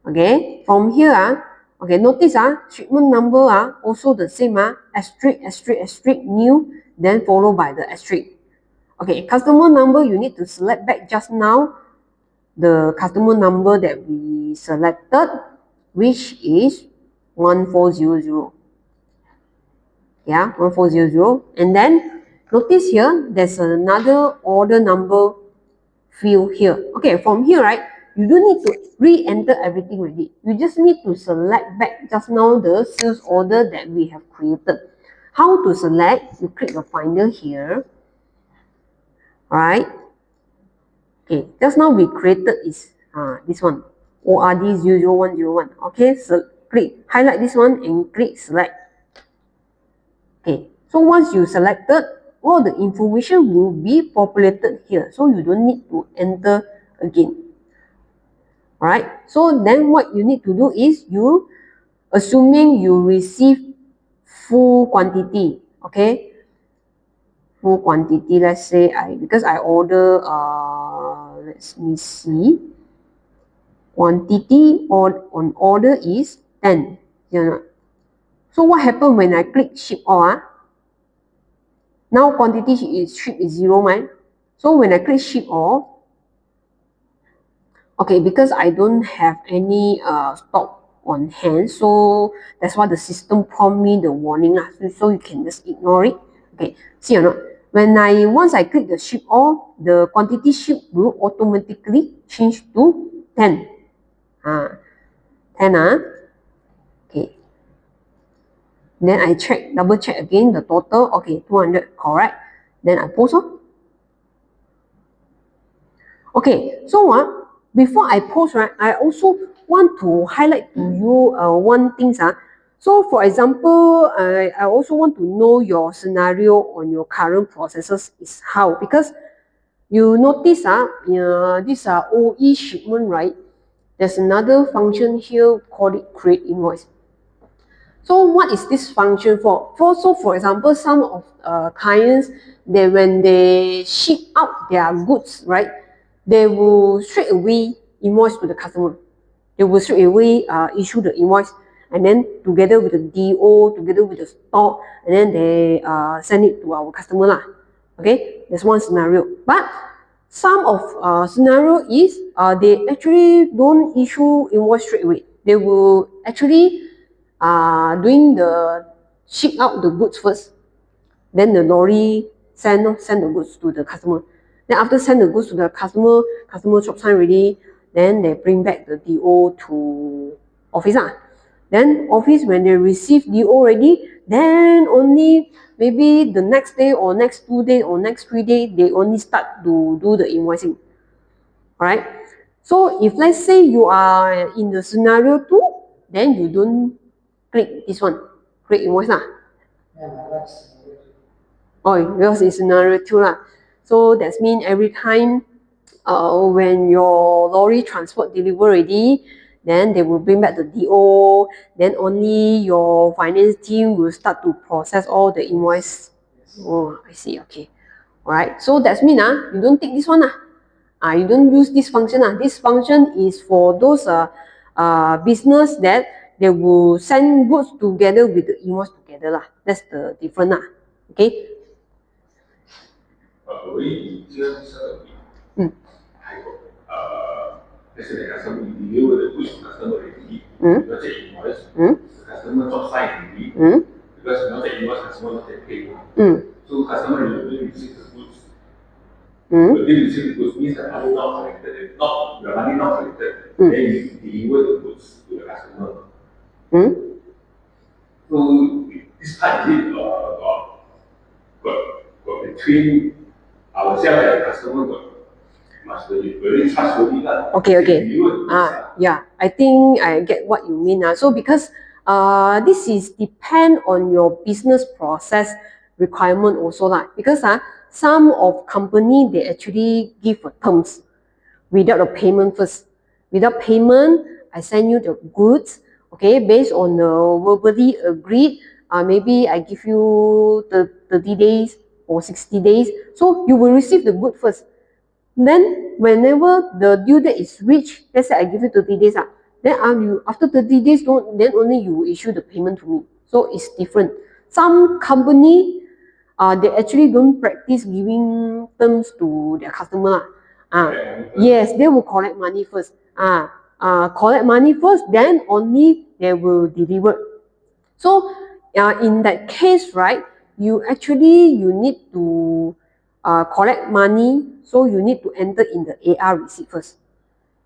Okay, from here, okay, notice shipment number also the same, asterisk, asterisk, asterisk, new, then followed by the asterisk. Okay, customer number, you need to select back just now the customer number that we selected, which is 1400. Yeah, 1400. And then notice here, there's another order number field here. Okay, from here, right, you don't need to re-enter everything already. You just need to select back just now the sales order that we have created. How to select? You click the finder here. Alright. Okay, just now we created is this one, ORD 00101. Okay, so click, highlight this one and click select. Okay, so once you selected, all the information will be populated here. So you don't need to enter again. Alright, so then what you need to do is you assuming you receive full quantity, okay? Full quantity, let's say because I order, let me see, quantity on order is 10. You know? So what happened when I click ship all? Now quantity is ship is 0, right? So when I click ship all, okay, because I don't have any stock on hand, so that's why the system prompt me the warning lah. So you can just ignore it. Okay, see or not? Once I click the ship all, the quantity ship will automatically change to 10. 10 okay. Then I double check again the total. Okay, 200, correct. Then I post on. Okay, so before I post, right, I also want to highlight to you one thing. So for example, I also want to know your scenario on your current processes is how, because you notice this OE shipment, right? There's another function here called it create invoice. So what is this function for? So for example, some of clients, when they ship out their goods, right, they will straight away invoice to the customer. They will straight away issue the invoice, and then together with the DO, together with the stock, and then they send it to our customer lah. Okay, that's one scenario. But some of scenario is they actually don't issue invoice straight away. They will actually doing the ship out the goods first, then the lorry send the goods to the customer. Then after send the goods to the customer chop sign ready, then they bring back the DO to office. Then office, when they receive DO already, then only maybe the next day or next 2 days or next 3 days, they only start to do the invoicing. Alright? So if let's say you are in the scenario 2, then you don't click this one, create invoice lah. Oh, yours is scenario 2 lah. So that means every time when your lorry transport deliver already, then they will bring back the DO, then only your finance team will start to process all the invoice. Oh, I see, okay. Alright, so that means you don't take this one you don't use this function. This function is for those business that they will send goods together with the invoice together. That's the difference. Okay? Let's say the customer deliver the goods to customer already, not take invoice, the customer not sign already, because not take invoice, customer not take payment. So customer will receive the goods. But they receive the goods means the money not collected. The money not collected, then you deliver the goods to the customer. So this part is got between ourselves and the customer must be very trustworthy. Okay. Yeah, I think I get what you mean. So because this is depend on your business process requirement also because some of company, they actually give terms without a payment first. Without payment, I send you the goods, okay, based on the verbally agreed. Maybe I give you the 30 days or 60 days. So you will receive the good first. Then whenever the due date is reached, let's say I give you 30 days, then after 30 days, then only you will issue the payment to me. So it's different. Some company, they actually don't practice giving terms to their customer. Yes, they will collect money first. Collect money first, then only they will deliver. So in that case, right, you need to collect money, so you need to enter in the AR receipt first.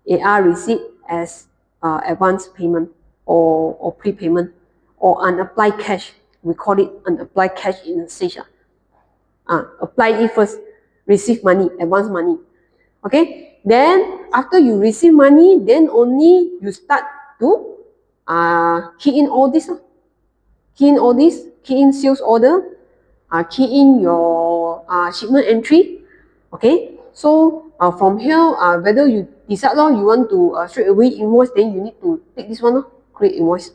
AR receipt as advance payment or prepayment or unapplied cash. We call it unapplied cash in the stage. Apply it first, receive money, advance money. Okay, then after you receive money, then only you start to key in all this. Key in sales order, key in your shipment entry. Okay, so from here, whether you decide you want to straight away invoice, then you need to take this one, create invoice.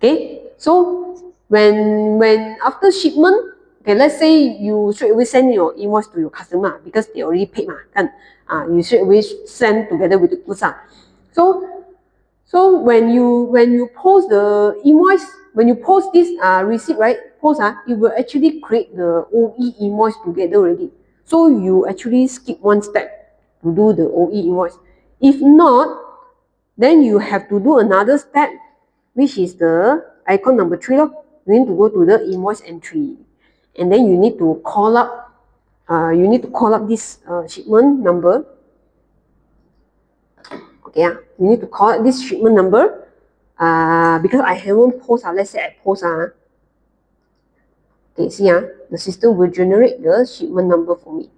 Okay, so when after shipment, okay, let's say you straight away send your invoice to your customer because they already paid kan. You straight away send together with the goods So when you post the invoice, when you post this receipt, right? It will actually create the OE invoice together already. So you actually skip one step to do the OE invoice. If not, then you have to do another step, which is the icon number 3. You need to go to the invoice entry, and then you need to call up. This shipment number. Okay, you need to call up this shipment number. Because I haven't post. Let's say I post. Okay, see the system will generate the shipment number for me.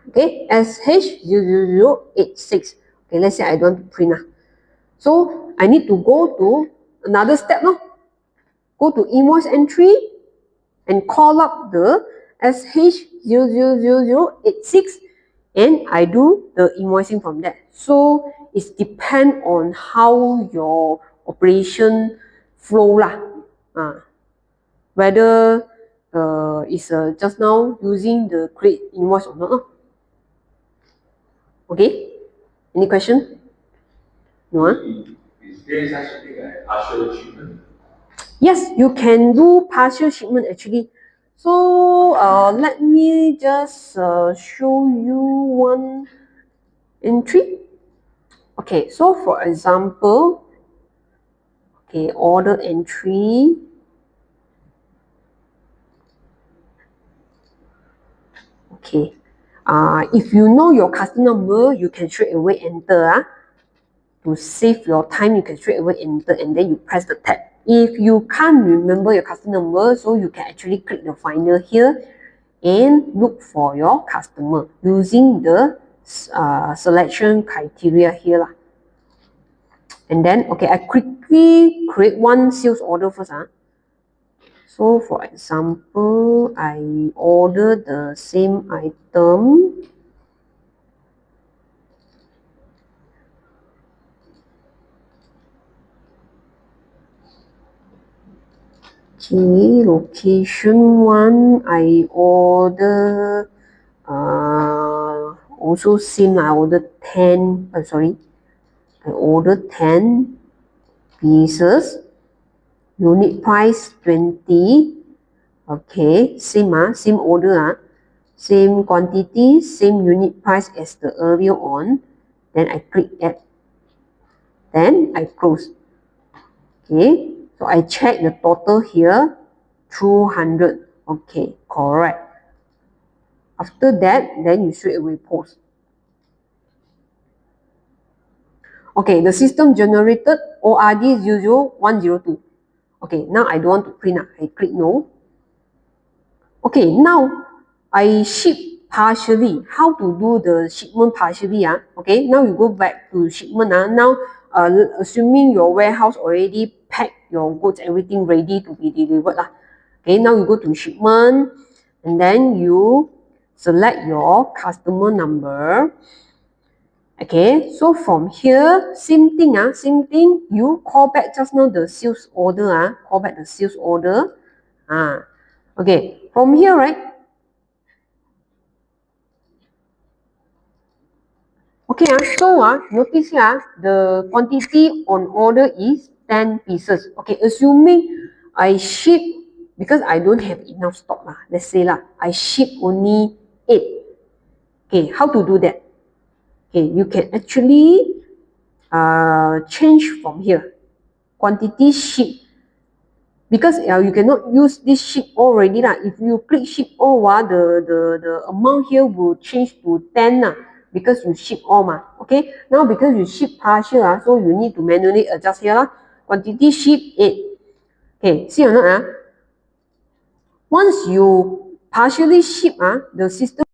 Okay, SH00086. Okay, let's say I don't want to print. So I need to go to another step. Go to invoice entry and call up the SH00086 and I do the invoicing from that. So it depends on how your operation flow whether it's just now using the create invoice or not. Okay, any question? No? Is there such a thing like partial shipment? Yes, you can do partial shipment actually. So let me just show you one entry. Okay, so for example, okay, order entry. Okay, if you know your customer number, you can straight away enter. To save your time, you can straight away enter and then you press the tab. If you can't remember your customer number, so you can actually click the finder here and look for your customer using the selection criteria here. And then, okay, I quickly create one sales order first. So, for example, I order the same item. Okay, location 1, I order also same. I ordered 10. I ordered 10 pieces. Unit price 20. Okay, same order. Same quantity, same unit price as the earlier on. Then I click add. Then I close. Okay, so I check the total here, 200. Okay, correct. After that, then you straight away post. Okay, the system generated ORD 00102. Okay, now I don't want to print. I click no. Okay, now I ship partially. How to do the shipment partially? Okay, now you go back to shipment. Now, assuming your warehouse already packed your goods, everything ready to be delivered. Okay, now you go to shipment and then you select your customer number. Okay, so from here, same thing. You call back just now the sales order. Call back the sales order. Okay, from here, right? Okay, so notice here, the quantity on order is 10 pieces. Okay, assuming I ship, because I don't have enough stock. Let's say I ship only 8. Okay, how to do that? Okay, you can actually change from here. Quantity ship. Because you cannot use this ship already. If you click ship all, the amount here will change to 10 because you ship all. Okay, now because you ship partial, so you need to manually adjust here. Quantity ship 8. Okay, see or not? Once you partially ship, the system